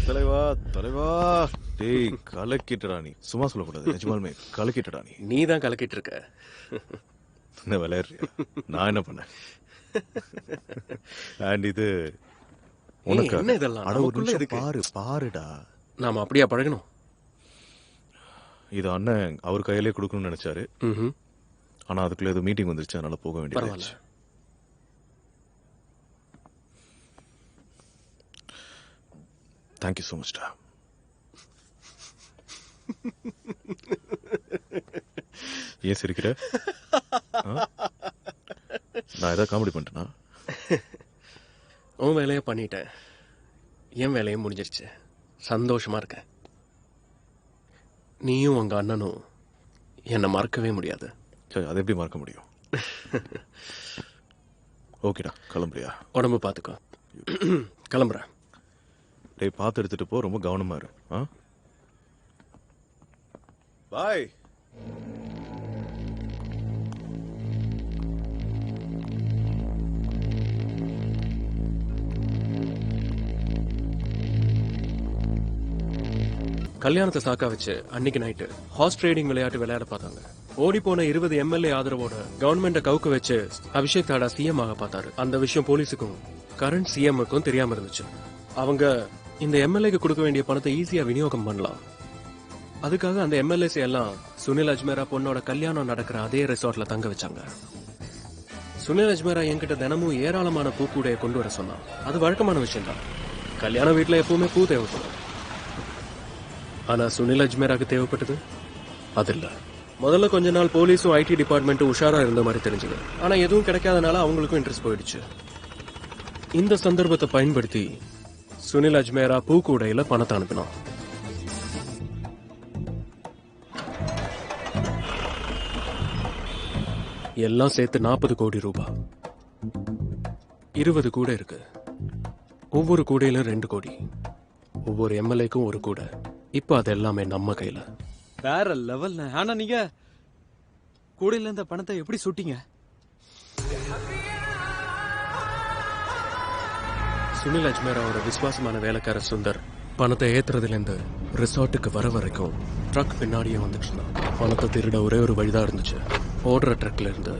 தலைவா தலைவா, டேய் கலக்கிட்டடா நீ. சும்மா சொல்லக்கூடாது, நிஜமாலுமே கலக்கிட்டடா நீ. நீ தான் கலக்கிட்டு இருக்க. என்ன விளையாடுறியா? நான் என்ன பண்ணேன்? அண்ட் இது உனக்கு என்ன இதெல்லாம்? அட ஒரு நமக்குள்ள நிமிஷம் எதுக்கு? பாரு பாருடா. நாம அப்படியா பழகணும்? இது அண்ணன் அவர் கையிலே கொடுக்கணும்னு நினைச்சாரு. ம்ஹும். ஆனா அதுக்குள்ள ஏதோ மீட்டிங் வந்துருச்சு, அதனால போக வேண்டியது. பரவாயில்ல. தேங்க்யூ ஸோ மச்டா. ஏன் சிரிக்கிற? நான் ஏதாவது காமெடி பண்ணிட்டேனா? உன் வேலையை பண்ணிட்டேன், என் வேலையும் முடிஞ்சிருச்சு. சந்தோஷமா இருக்கேன். நீயும் உங்க அண்ணனும் என்னை மறக்கவே முடியாது. சரி, அதை எப்படி மறக்க முடியும்? ஓகேடா, கிளம்புறியா? உடம்பு பார்த்துக்கோ. கிளம்புறேன். டேய் பார்த்து எடுத்துட்டு போ, ரொம்ப கவனமா இரு. பாய். கல்யாணத்தை சாக்கா வச்சு அன்னைக்கு நைட்டு ஹார்ஸ் ட்ரேடிங் விளையாட்டு விளையாட பார்த்தாங்க. ஓடி போன 20 எம்எல்ஏ ஆதரவோட கவர்மெண்ட கவுக்க வச்சு அபிஷேக் தாடா சிஎம் ஆக பார்த்தாரு. அந்த விஷயம் போலீஸுக்கும் கரண்ட் சிஎம்முக்கும் தெரியாம இருந்துச்சு. அவங்க இந்த எம்எல்ஏக்கு கொடுக்க வேண்டிய பணத்தை ஈஸியா விநியோகம் பண்ணலாம். அதுக்காக அந்த எம்எல்ஏஸ் எல்லாம் சுனில் அஜ்மேரா பொண்ணோட கல்யாணம் நடக்கிற அதே ரெசார்ட்ல தங்க வச்சாங்க. சுனில் அஜ்மேரா என்கிட்ட தினமும் ஏராளமான பூக்கூடைய கொண்டு வர சொன்னான். அது வழக்கமான விஷயம் தான். கல்யாண வீட்டுல எப்பவுமே பூ தேவைப்படும். ஆனா சுனில் அஜ்மேராக்கு தேவைப்பட்டது அது இல்ல. முதல்ல கொஞ்ச நாள் போலீஸும் ஐடி டிபார்ட்மெண்ட்டும் உஷாரா இருந்த மாதிரி தெரிஞ்சது. ஆனா எதுவும் கிடைக்காதனால அவங்களுக்கும் இன்ட்ரெஸ்ட் போயிடுச்சு. இந்த சந்தர்ப்பத்தை பயன்படுத்தி சுனில் அஜ்மேரா பூக்கூடையில பணத்தை அனுப்பினான். எல்லாம் சேர்த்து 40 கோடி ரூபாய். 20 கூடை இருக்கு. ஒவ்வொரு கூடையிலும் 2 கோடி. ஒவ்வொரு எம்எல்ஏக்கும் 1 கூடை. இப்ப அது எல்லாமே நம்ம கையில. வேற லெவல். ஆனா நீங்க கூடையில இருந்த பணத்தை எப்படி சுட்டீங்க? சுனில் அஜ்மேராவோட விசுவாசமான வேலைக்கார சுந்தர் பணத்தை ஏத்துறதுலேருந்து ரிசார்ட்டுக்கு வர வரைக்கும் ட்ரக் பின்னாடியே வந்துட்டு இருந்தான். பணத்தை திருட ஒரே ஒரு வழிதான் இருந்துச்சு. ஓடுற ட்ரக்ல இருந்து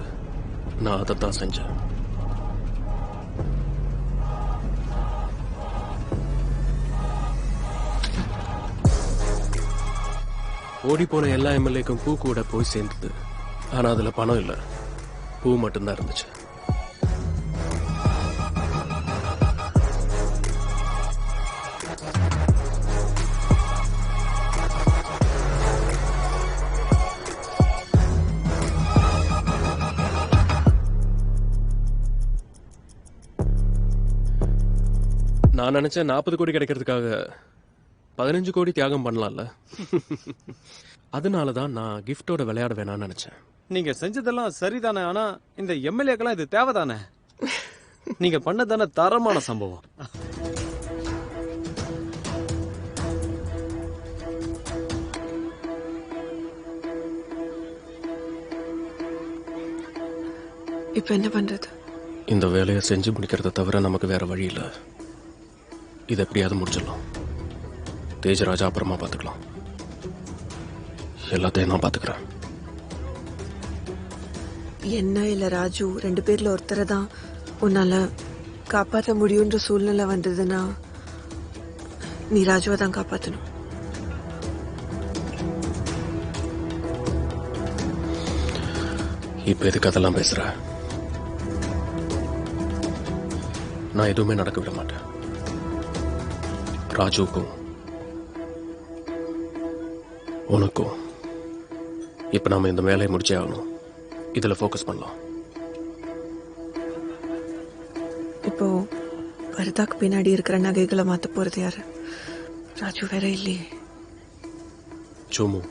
நான் அதைத்தான் செஞ்சேன். ஓடி போன எல்லா எம்எல்ஏக்கும் பூ கூட போய் சேர்ந்தது. ஆனா அதுல பணம் இல்ல, பூ மட்டும்தான் இருந்துச்சு. நான் நினைச்சேன் 40 கோடி கிடைக்கிறதுக்காக 15 கோடி தியாகம் பண்ணலாம்ல. அதனாலதான் நான் கிஃப்டோட விளையாட வேணாம்னு நினைச்சேன். நீங்க செஞ்சதெல்லாம் சரிதானே, ஆனா இந்த எம்எல்ஏக்கெல்லாம் இது தேவைதானே? நீங்க பண்ணதானே தரமான சம்பவம். இப்ப என்ன பண்றது? இந்த வேலையை செஞ்சு முடிக்கிறத தவிர நமக்கு வேற வழி இல்லை. இதை எப்படியாவது முடிச்சிடலாம். தேஜராஜா அப்புறமா பார்த்துக்கலாம். எல்லாத்தையும் நான் பார்த்துக்கிறேன். என்ன இல்ல ராஜு, 2 பேர்ல ஒருத்தரை தான் உன்னால காப்பாற்ற முடியுன்ற சூழ்நிலை வந்ததுன்னா நீ ராஜுவை தான் காப்பாற்றணும். இப்ப எதுக்கு அதெல்லாம் பேசுற? நான் எதுவுமே நடக்க விட மாட்டேன். ராஜுக்கும் உனக்கும் இப்ப நாம இந்த வேலையை முடிச்சே ஆகணும். இதுல ஃபோக்கஸ் பண்ணலாம். இப்போ பரதாக்கு பின்னாடி இருக்கிற நகைகளை மாத்த போறது யாரு? ராஜு வேற இல்லையே. சோமு.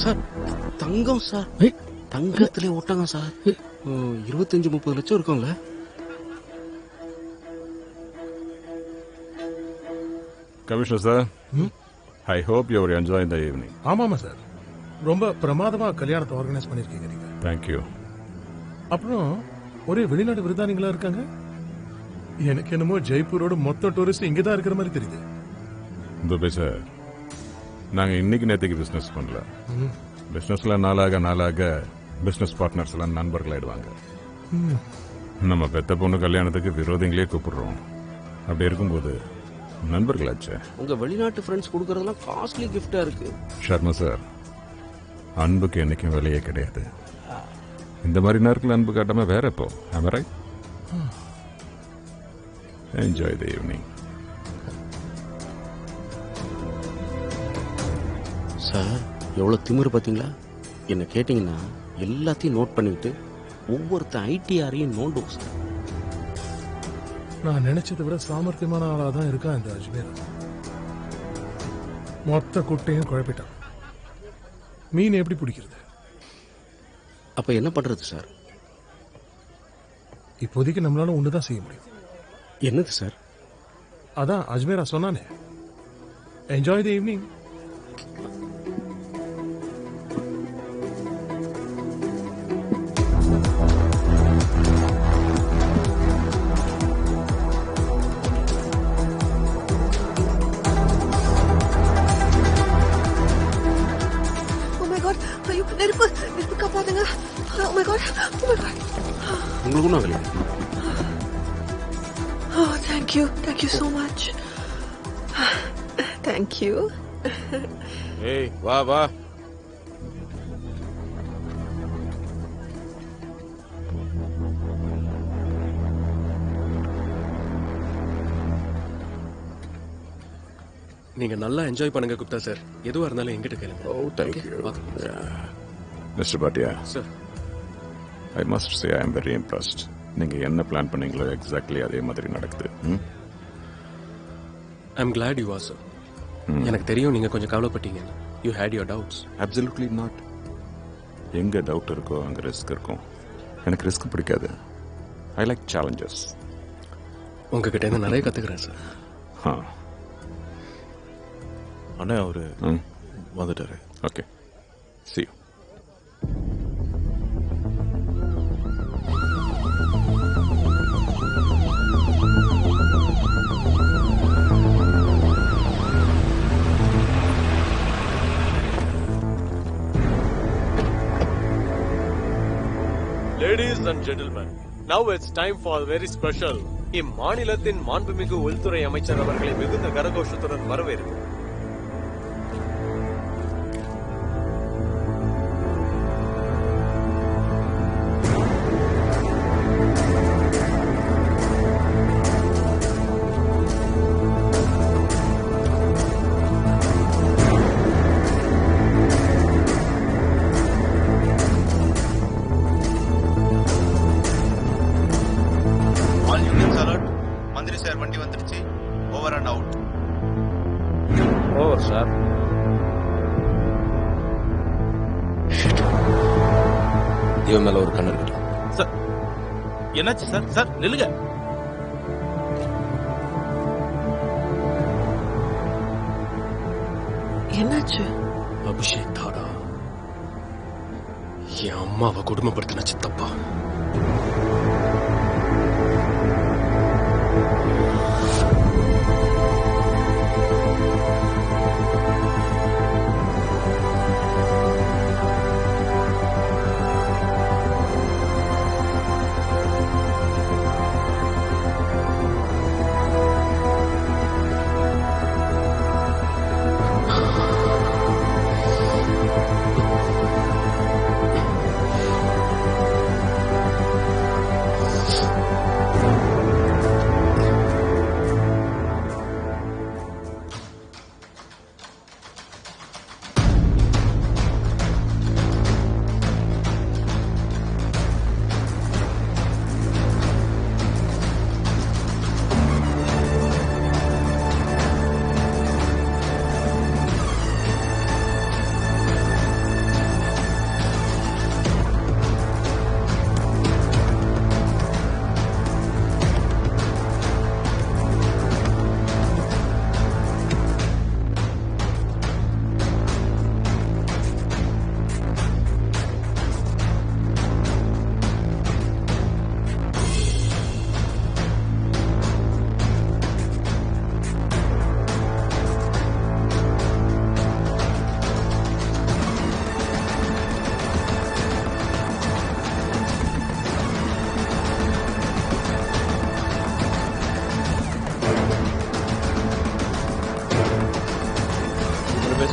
சார் தங்கம் சார், தங்கத்திலே ஓட்டாங்க சார். 25-30 லட்சம் இருக்கும்ல. Commissioner sir, I hope you are enjoying the evening. ஆமாமா சார், ரொம்ப பிரமாதமா கல்யாணத்தை ஆர்கனைஸ் பண்ணிருக்கீங்க நீங்க. தேங்க்யூ. அப்புறம் ஒரே வெளிநாடு விருதானிகளா இருக்காங்க. எனக்கு என்னமோ ஜெய்ப்பூரோட மொத்த டூரிஸ்ட் இங்கதான் இருக்கிற மாதிரி தெரியுது. துபே சார், நாங்க இன்னைக்கு நேற்றுக்கு பிசினஸ் பண்ணல. பிசினஸ்ல நாளாக பிசினஸ் பார்ட்னர்ஸ் எல்லாம் நண்பர்கள் ஆயிடுவாங்க. நம்ம பெத்த பொண்ணு கல்யாணத்துக்கு விரோதிங்களே கூப்பிடுறோம். அப்படி இருக்கும்போது நண்பர்களாச்சே. உங்க வெளிநாட்டு ஃப்ரெண்ட்ஸ் கொடுக்கறதெல்லாம் காஸ்ட்லி கிஃப்டா இருக்கு. ஷர்மா சார், அன்புக்கு என்னைக்கும் விலையே கிடையாது. இந்த மாதிரி நேரத்தில் அன்பு காட்டாம வேற எப்போ? Right. Enjoy the evening. Sir எவ்வளவு திமிரு பாத்தீங்களா? என்ன கேட்டீங்கன்னா எல்லாத்தையும் நோட் பண்ணிட்டு ஒவ்வொருத்த ஐடிஆரையும் நோண்டும் சார். நான் நினைச்சதை விட சாமர்த்தியமான ஆளா தான் இருக்கா இந்த அஜ்மீர். மொத்த குட்டையும் குழப்பிட்டான். மீன் எப்படி பிடிக்கிறது? அப்ப என்ன பண்றது சார்? இப்போதைக்கு நம்மளால ஒண்ணுதான் செய்ய முடியும். என்னது சார்? அதான் அஜ்மீரா சொன்னானே, என்ஜாய் தி ஈவினிங். நெருப்பு காப்பாத்துங்க. Oh my God. Oh my God. உங்களுக்கு ஒன்றும் ஆகலையா? Oh, thank you. Thank you so much. Thank you. ஏய் வா வா. நீங்க நல்லா என்ஜாய் பண்ணுங்க குப்தா சார். எதுவா இருந்தாலும் எங்கிட்ட கேளுங்க. Oh, thank you. Mr. Bhatia, sir, I must say I am very impressed. நீங்க என்ன பிளான் பண்ணீங்களோ எக்ஸாக்ட்லி அதே மாதிரி நடக்குது. I'm glad you are sir. எனக்கு தெரியும் நீங்க கொஞ்சம் கவலைப்பட்டீங்க. You had your doubts. Absolutely not. எங்க டவுட் இருக்கோ அங்க ரிஸ்க் இருக்கும். எனக்கு ரிஸ்க் பிடிக்காது. I like challenges. உங்ககிட்ட இருந்து நிறைய கத்துக்கிறேன் சார். அண்ணா அவரு வந்துட்டாரு. Okay, see you. Ladies and gentlemen, now it's time for a very special. இம்மாநிலத்தின் மாண்புமிகு உள்துறை அமைச்சர் அவர்களை மிகுந்த கரகோஷத்துடன் வரவேற்கும். All units alert. மந்திரி சார் வண்டி வந்துருச்சு. Over and out. Over sir. இவன் மேல ஒரு கண்ணு இருக்கட்டும். சார் என்னாச்சு சார்? சார் நில்லுங்க. என்னாச்சு? அபிஷேக் தாடா என் அம்மாவை குடும்பப்படுத்தின சித்தப்பா.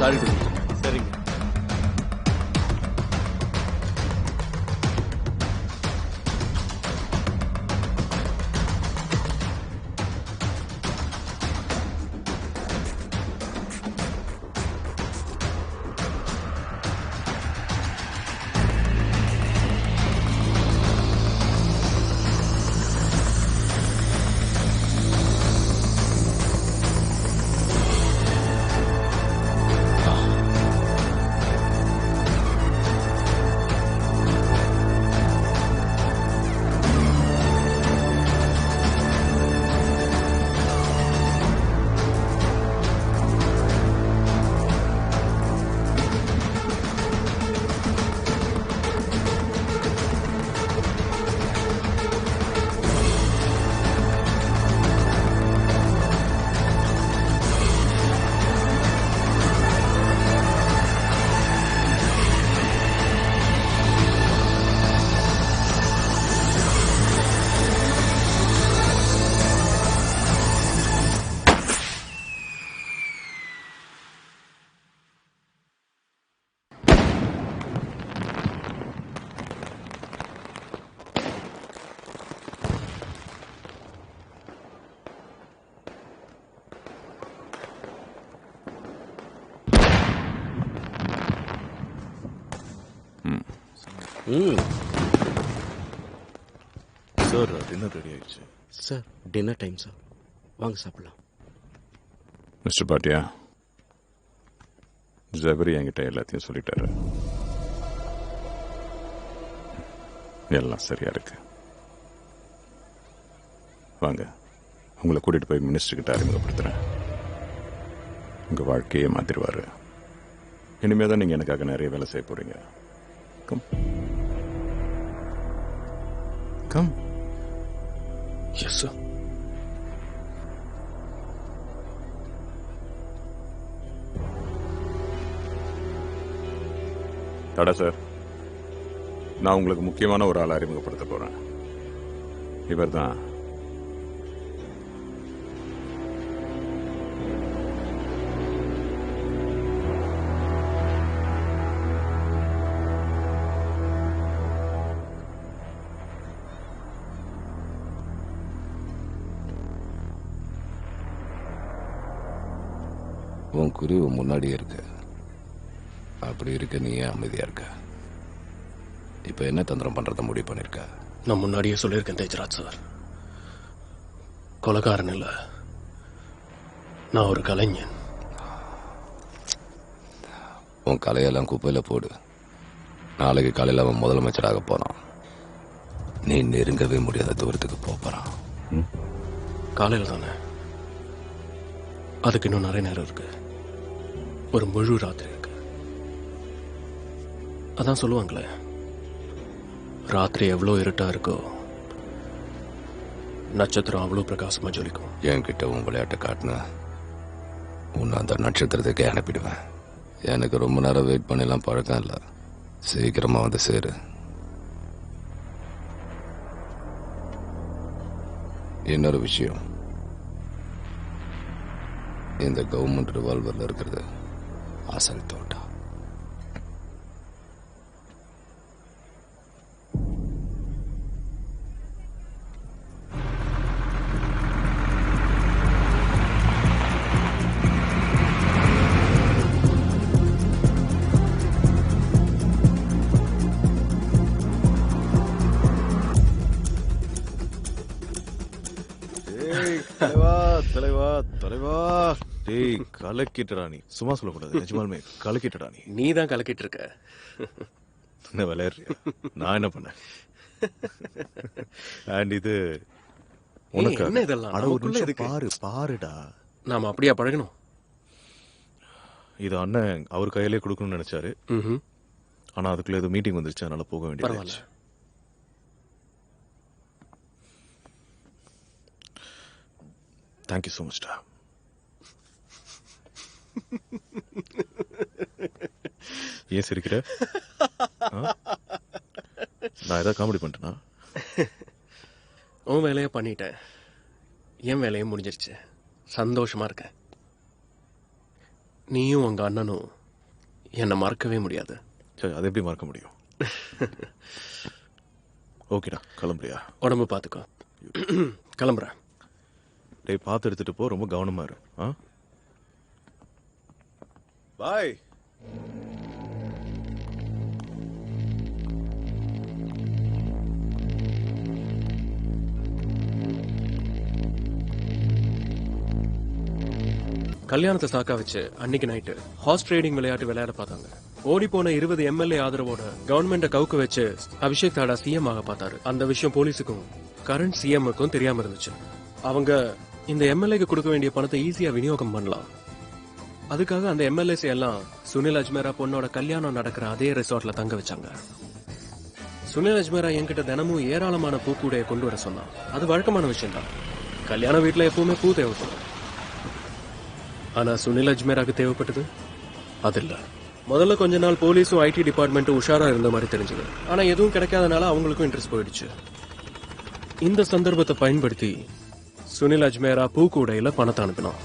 சாரி. சரிங்க. சார் டின்னர் ரெடி ஆயிடுச்சு. சார் டின்னர் டைம் சார், வாங்க சாப்பிடலாம். மிஸ்டர் பாட்டியா, ஜபரி என்கிட்ட எல்லாத்தையும் சொல்லிட்டாரு. எல்லாம் சரியா இருக்கு. வாங்க, உங்களை கூட்டிட்டு போய் மினிஸ்டர் கிட்ட அறிமுகப்படுத்துறேன். உங்க வாழ்க்கையே மாத்திருவாரு. இனிமே தான் நீங்க எனக்காக நிறைய வேலை செய்ய போறீங்க. Come come. Yes sir. தடா சார், நான் உங்களுக்கு முக்கியமான ஒரு ஆளை அறிமுகப்படுத்த போறேன். இவர் தான் உன் குருவு முன்னாடியே இருக்கு. அப்படி இருக்க நீ ஏன் அமைதியா இருக்க? இப்ப என்ன தந்திரம் பண்றத முடிவு பண்ணிருக்க? நான் முன்னாடியே சொல்லியிருக்கேன் தேஜராஜ் சார், கொலைகாரன் இல்ல, நான் ஒரு கலைஞன். உன் கலையெல்லாம் குப்பையில போடு. நாளைக்கு காலையில் அவன் முதலமைச்சராக போறான். நீ நெருங்கவே முடியாத தூரத்துக்கு போறான். காலையில் தானே, அதுக்கு இன்னும் நிறைய நேரம் இருக்கு. ஒரு முழு ராத்திரி இருக்கு. அதான் சொல்லுவாங்களே, ராத்திரி எவ்வளோ இருட்டா இருக்கோ நட்சத்திரம் அவ்வளோ பிரகாசமா ஜொலிக்கும். என்கிட்ட உன் விளையாட்டை காட்டின உன்னை அந்த நட்சத்திரத்துக்கே அனுப்பிடுவேன். எனக்கு ரொம்ப நேரம் வெயிட் பண்ணலாம் பழக்கம் இல்லை. சீக்கிரமா வந்து சேரு. இன்னொரு விஷயம், இந்த கவர்மெண்ட் ரிவால்வர்ல இருக்கிறது அசல் தோட்டா. தலைவா தலைவா தலைவா, டேய் கலக்கிட்டடா நீ. சும்மா சொல்லக்கூடாது, நிஜமாலுமே கலக்கிட்டடா நீ. நீ தான் கலக்கிட்டு இருக்க. என்ன விளையாடுறியா? நான் என்ன பண்ணேன்? அண்ட் இது உனக்கு என்ன இதெல்லாம்? அட ஒரு நமக்குள்ள நிமிஷம் எதுக்கு? பாரு பாருடா. நாம அப்படியா பழகணும்? இது அண்ணன் அவர் கையிலே கொடுக்கணும்னு நினைச்சாரு. ம்ஹும். ஆனா அதுக்குள்ள ஏதோ மீட்டிங் வந்துருச்சு, அதனால போக பரவாயில்ல. வேண்டியது. தேங்க்யூ ஸோ மச்டா. ஏன் சிரிக்கிற? நான் ஏதாவது காமெடி பண்ணிட்டேனா? உன் வேலையை பண்ணிட்டேன், என் வேலையும் முடிஞ்சிருச்சு. சந்தோஷமா இருக்கேன். நீயும் உங்க அண்ணனும் என்னை மறக்கவே முடியாது. சரி, அதை எப்படி மறக்க முடியும்? ஓகேடா, கிளம்புறியா? உடம்பு பார்த்துக்கோ. கிளம்புறேன். டேய் பார்த்து எடுத்துட்டு போ, ரொம்ப கவனமா இரு. பாய். கல்யாணத்தை சாக்கா வச்சு அன்னைக்கு நைட்டு ஹார்ஸ் ட்ரேடிங் விளையாட்டு விளையாட பார்த்தாங்க. ஓடி போன 20 எம்எல்ஏ ஆதரவோட கவர்மெண்ட கவுக்க வச்சு அபிஷேக் தாடா சிஎம் ஆக பார்த்தாரு. அந்த விஷயம் போலீஸுக்கும் கரண்ட் சிஎம்முக்கும் தெரியாம இருந்துச்சு. அவங்க இந்த எம்எல்ஏக்கு கொடுக்க வேண்டிய பணத்தை ஈஸியா விநியோகம் பண்ணலாம். அதுக்காக அந்த எம்எல்ஏஸ் எல்லாம் சுனில் அஜ்மேரா பொண்ணோட கல்யாணம் நடக்கிற அதே ரெசார்ட்ல தங்க வச்சாங்க. சுனில் அஜ்மேரா என்கிட்ட தினமும் ஏராளமான பூக்கூடைய கொண்டு வர சொன்னான். அது வழக்கமான விஷயம் தான். கல்யாண வீட்டுல எப்பவுமே பூ தேவைப்படும். ஆனா சுனில் அஜ்மேராக்கு தேவைப்பட்டது அது இல்ல. முதல்ல கொஞ்ச நாள் போலீஸும் ஐடி டிபார்ட்மெண்ட்டும் உஷாரா இருந்த மாதிரி தெரிஞ்சது. ஆனா எதுவும் கிடைக்காதனால அவங்களுக்கும் இன்ட்ரெஸ்ட் போயிடுச்சு. இந்த சந்தர்ப்பத்தை பயன்படுத்தி சுனில் அஜ்மேரா பூக்கூடையில பணத்தை அனுப்பினான்.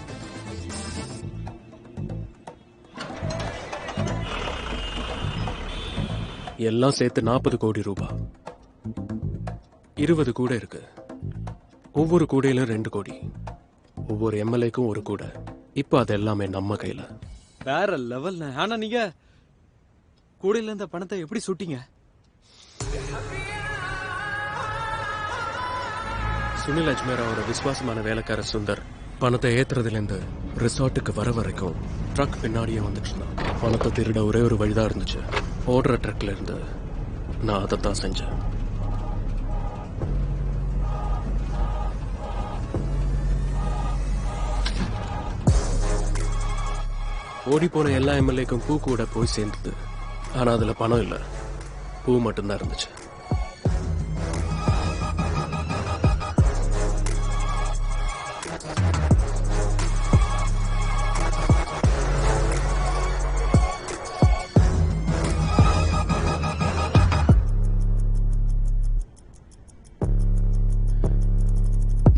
எல்லாம் சேர்த்து 40 கோடி ரூபாய். 20 கூடை இருக்கு. ஒவ்வொரு கூடையிலும் 2 கோடி. ஒவ்வொரு எம்எல்ஏக்கும் 1 கூடை. இப்ப அது எல்லாமே நம்ம கையில. வேற லெவல். ஆனா நீங்க கூடையில இருந்த பணத்தை எப்படி சுட்டீங்க? சுனில் அஜ்மேராவோட விசுவாசமான வேலைக்கார சுந்தர் பணத்தை ஏத்துறதுலேருந்து ரிசார்ட்டுக்கு வர வரைக்கும் ட்ரக் பின்னாடியே வந்துட்டு இருந்தான். பணத்தை திருட ஒரே ஒரு வழிதான் இருந்துச்சு. ஓடுற ட்ரக்ல இருந்து நான் அதைத்தான் செஞ்சேன். ஓடி போன எல்லா எம்எல்ஏக்கும் பூ கூட போய் சேர்ந்தது. ஆனா அதுல பணம் இல்ல, பூ மட்டும்தான் இருந்துச்சு.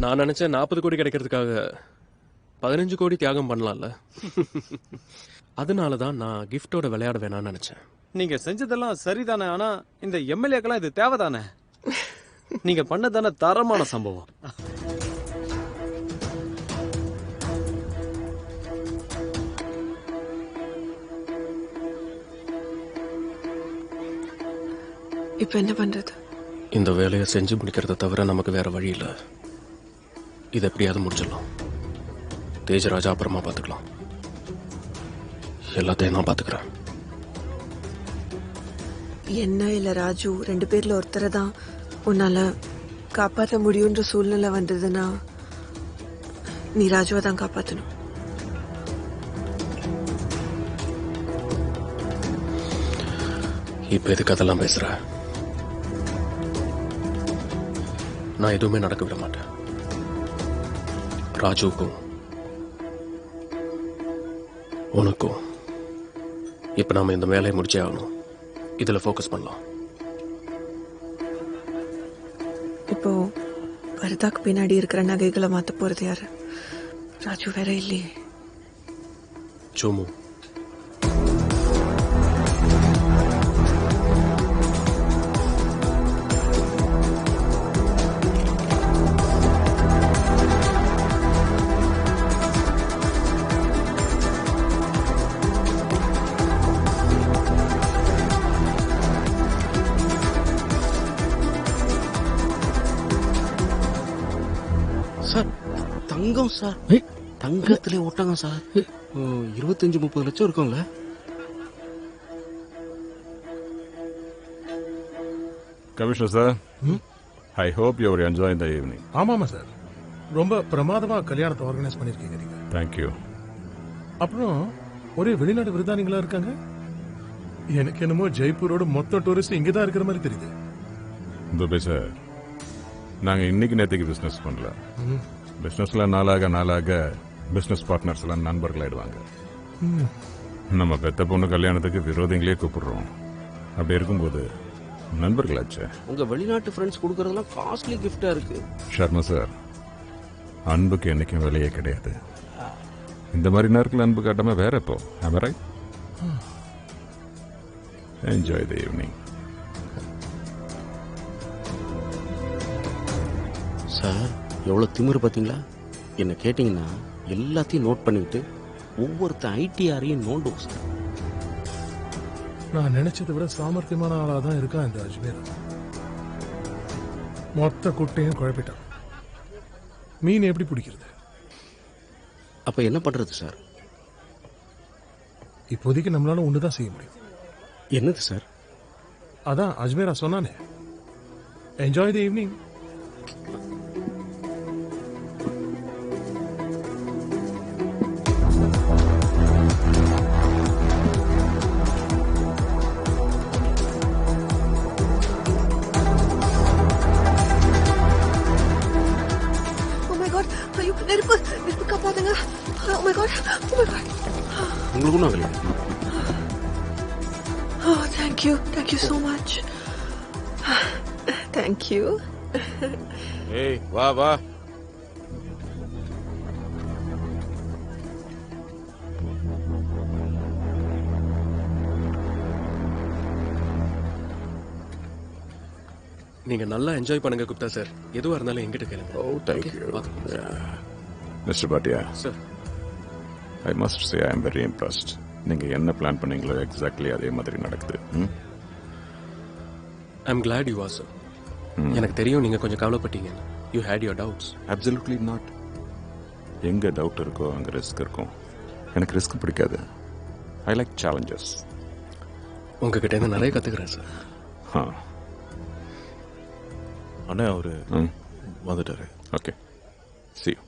நான் நினைச்சேன் 40 கோடி கிடைக்கிறதுக்காக 15 கோடி தியாகம் பண்ணலாம்ல. அதனாலதான் நான் கிஃப்டோட விளையாட வேணாம்னு நினைச்சேன். நீங்க செஞ்சதெல்லாம் சரிதானே, ஆனா இந்த எம்எல்ஏக்கெல்லாம் இது தேவைதானே? நீங்க பண்ணதானே தரமான சம்பவம். இப்ப என்ன பண்றது? இந்த வேலையை செஞ்சு முடிக்கிறத தவிர நமக்கு வேற வழி இல்லை. இதை எப்படியாவது முடிச்சிடலாம். தேஜராஜா அப்புறமா பார்த்துக்கலாம். எல்லாத்தையும் நான் பார்த்துக்கிறேன். என்ன இல்ல ராஜு, 2 பேர்ல ஒருத்தரை தான் உன்னால காப்பாற்ற முடியுன்ற சூழ்நிலை வந்ததுன்னா நீ ராஜுவை தான் காப்பாற்றணும். இப்ப எதுக்கு அதெல்லாம் பேசுற? நான் எதுவுமே நடக்க விட மாட்டேன். ராஜுவுக்கும் உனக்கும் இப்ப நாம இந்த வேலையை முடிச்சே ஆகணும். இதுல ஃபோக்கஸ் பண்ணலாம். இப்போ பரதாக்கு பின்னாடி இருக்கிற நகைகளை மாத்த போறது யாரு? ராஜு வேற இல்லையே. சோமு. சார் தங்கம் சார், தங்கத்திலே ஓட்டாங்க சார். 25-30 லட்சம் இருக்கும்ல. Commissioner sir, I hope you are enjoying the evening. ஆமாமா சார், ரொம்ப பிரமாதமா கல்யாணத்தை ஆர்கனைஸ் பண்ணிருக்கீங்க நீங்க. தேங்க்யூ. அப்புறம் ஒரே வெளிநாடு விருதானிகளா இருக்காங்க. எனக்கு என்னமோ ஜெய்ப்பூரோட மொத்த டூரிஸ்ட் இங்கதான் இருக்கிற மாதிரி தெரியுது. துபே சார், நாங்க இன்னைக்கு நேற்றுக்கு பிசினஸ் பண்ணல. பிசினஸ்ல நாளாக பிசினஸ் பார்ட்னர்ஸ் எல்லாம் நண்பர்களாயிடுவாங்க. நம்ம பெத்த பொண்ணு கல்யாணத்துக்கு விரோதிங்களே கூப்பிடுறோம். அப்படி இருக்கும்போது நண்பர்களாச்சே. உங்க வெளிநாட்டு ஃப்ரெண்ட்ஸ் கொடுக்கறதெல்லாம் காஸ்ட்லி கிஃப்டா இருக்கு. ஷர்மா சார், அன்புக்கு என்னைக்கும் விலையே கிடையாது. இந்த மாதிரி நேரத்தில் அன்பு காட்டாம வேற எப்போ? am I right? Enjoy the evening. Sir எவ்வளவு திமிரு பாத்தீங்களா? என்ன கேட்டீங்கன்னா எல்லாத்தையும் நோட் பண்ணிட்டு ஒவ்வொருத்த ஐடிஆரையும் நோண்டும் சார். நான் நினைச்சதை விட சாமர்த்தியமான ஆளா தான் இருக்கான் இந்த அஜ்மீர். மொத்த குட்டையும் குழப்பிட்டான். மீன் எப்படி பிடிக்கிறது? அப்ப என்ன பண்றது சார்? இப்போதைக்கு நம்மளால ஒண்ணுதான் செய்ய முடியும். என்னது சார்? அதான் அஜ்மீரா சொன்னானே, என்ஜாய் தி ஈவினிங். நெருப்பு காப்பாதுங்க. Oh my God. Oh my God. உங்களுக்கு ஒன்றும் ஆகலையா? Oh, thank you. Thank you so much. Thank you. ஏய் வா வா. நீங்க நல்லா என்ஜாய் பண்ணுங்க குப்தா சார். எதுவா இருந்தாலும் எங்கிட்ட கேளுங்க. Oh, thank you. Mr. Bhatia, sir, I must say I am very impressed. நீங்க என்ன பிளான் பண்ணீங்களோ எக்ஸாக்ட்லி அதே மாதிரி நடக்குது. I am glad you are sir. எனக்கு தெரியும் நீங்க கொஞ்சம் கவலைப்பட்டீங்க. You had your doubts. Absolutely not. எங்க டவுட் இருக்கோ அங்க ரிஸ்க் இருக்கும். எனக்கு ரிஸ்க் பிடிக்காது. I like challenges. உங்ககிட்ட இருந்து நிறைய கத்துக்கிறேன் சார். அண்ணா அவரு வந்துட்டாரு. Okay, see you.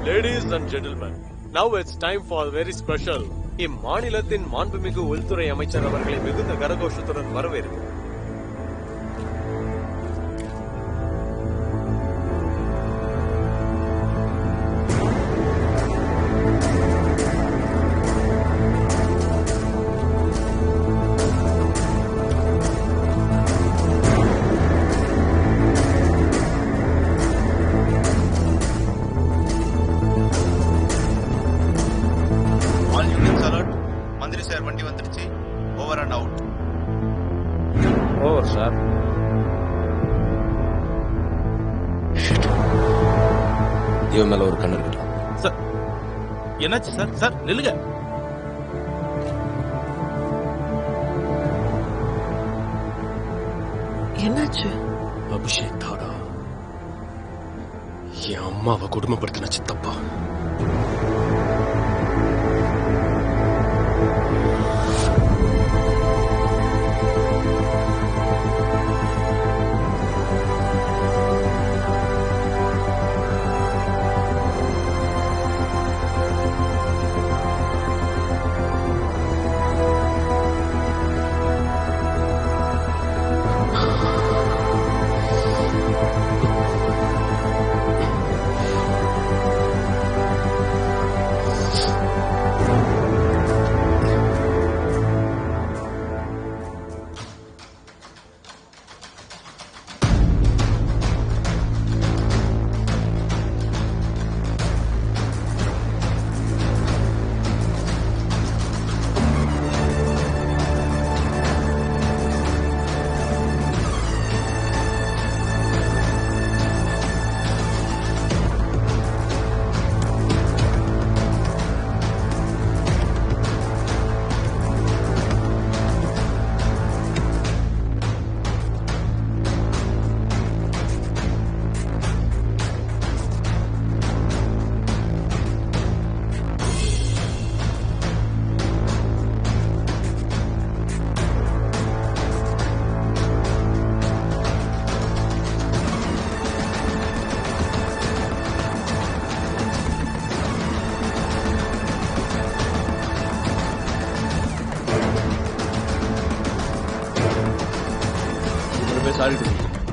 Ladies and gentlemen, now it's time for very special. இம்மாநிலத்தின் மாண்புமிகு உள்துறை அமைச்சர் அவர்களை மிகுந்த கரகோஷத்துடன் வரவேற்கிறோம். All units alert. மந்திரி சார் வண்டி வந்துருச்சு. Over and out. Over sir. இவன் மேல ஒரு கண்ணு இருக்கட்டும். சார் என்னாச்சு சார்? சார் நில்லுங்க. என்னாச்சு? அபிஷேக் தாடா என் அம்மாவை குடும்பப்படுத்தின சித்தப்பா.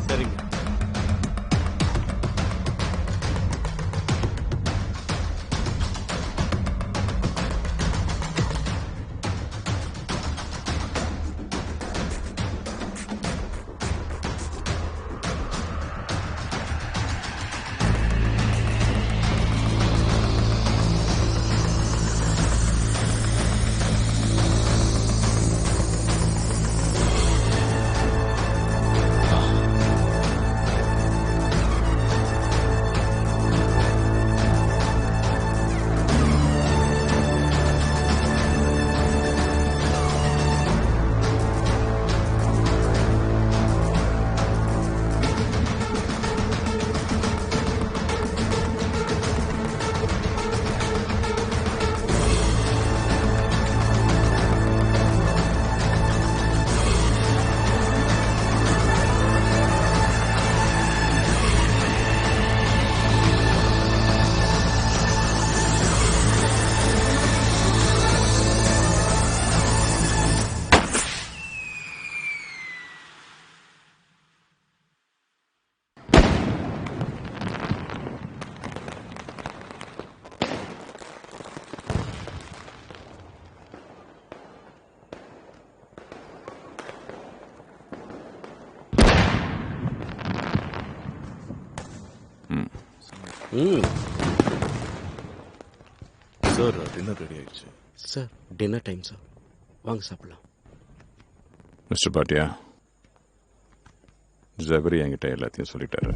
சரிங்க. சார் டின்னர் ரெடி ஆயிடுச்சு. சார் டின்னர் டைம் சார், வாங்க சாப்பிடலாம். மிஸ்டர் பாட்டியா, ஜபரி என்கிட்ட எல்லாத்தையும் சொல்லிட்டாரு.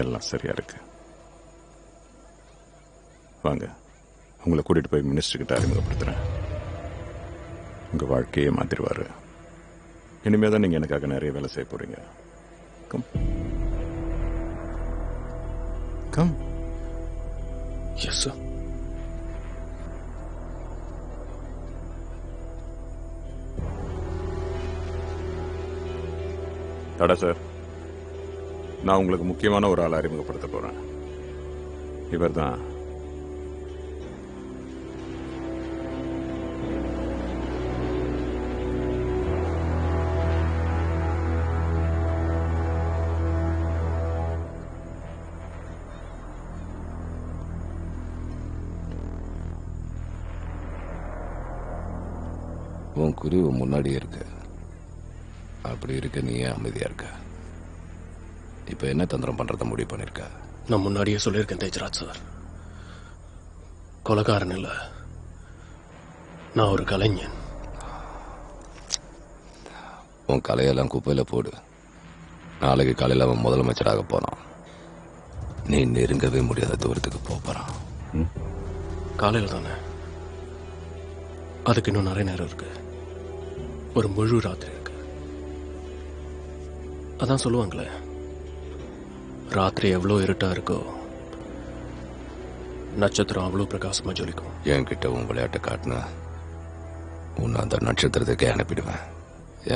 எல்லாம் சரியா இருக்கு. வாங்க, உங்களை கூட்டிட்டு போய் மினிஸ்டர் கிட்ட அறிமுகப்படுத்துறேன். உங்க வாழ்க்கையே மாத்திருவாரு. இனிமே தான் நீங்க எனக்காக நிறைய வேலை செய்ய போறீங்க. Come come. Yes sir. தடா சார், நான் உங்களுக்கு முக்கியமான ஒரு ஆளை அறிமுகப்படுத்த போறேன். இவர் தான் உன் குருவு முன்னாடியே இருக்கு. அப்படி இருக்க நீ ஏன் அமைதியா இருக்க? இப்ப என்ன தந்திரம் பண்றத முடிவு பண்ணிருக்க? நான் முன்னாடியே சொல்லியிருக்கேன் தேஜராஜ் சார், கொலைகாரன் இல்ல, நான் ஒரு கலைஞன். உன் கலையெல்லாம் குப்பையில போடு. நாளைக்கு காலையில் அவன் முதலமைச்சராக போறான். நீ நெருங்கவே முடியாத தூரத்துக்கு போறான். காலையில் தானே, அதுக்கு இன்னும் நிறைய நேரம் இருக்கு. ஒரு முழு ராத்திரி இருக்கு. அதான் சொல்லுவாங்களே, ராத்திரி எவ்வளோ இருட்டா இருக்கோ நட்சத்திரம் அவ்வளோ பிரகாசமா ஜொலிக்கும். என்கிட்ட உன் விளையாட்டை காட்டின உன்னை அந்த நட்சத்திரத்துக்கே அனுப்பிடுவேன்.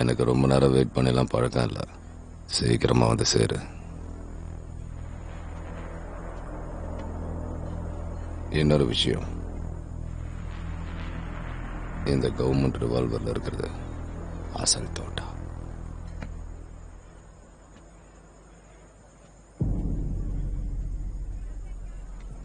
எனக்கு ரொம்ப நேரம் வெயிட் பண்ணலாம் பழக்கம் இல்லை. சீக்கிரமா வந்து சேரு. இன்னொரு விஷயம், இந்த கவர்மெண்ட் ரிவால்வர்ல இருக்கிறது அசல் தோட்டம்.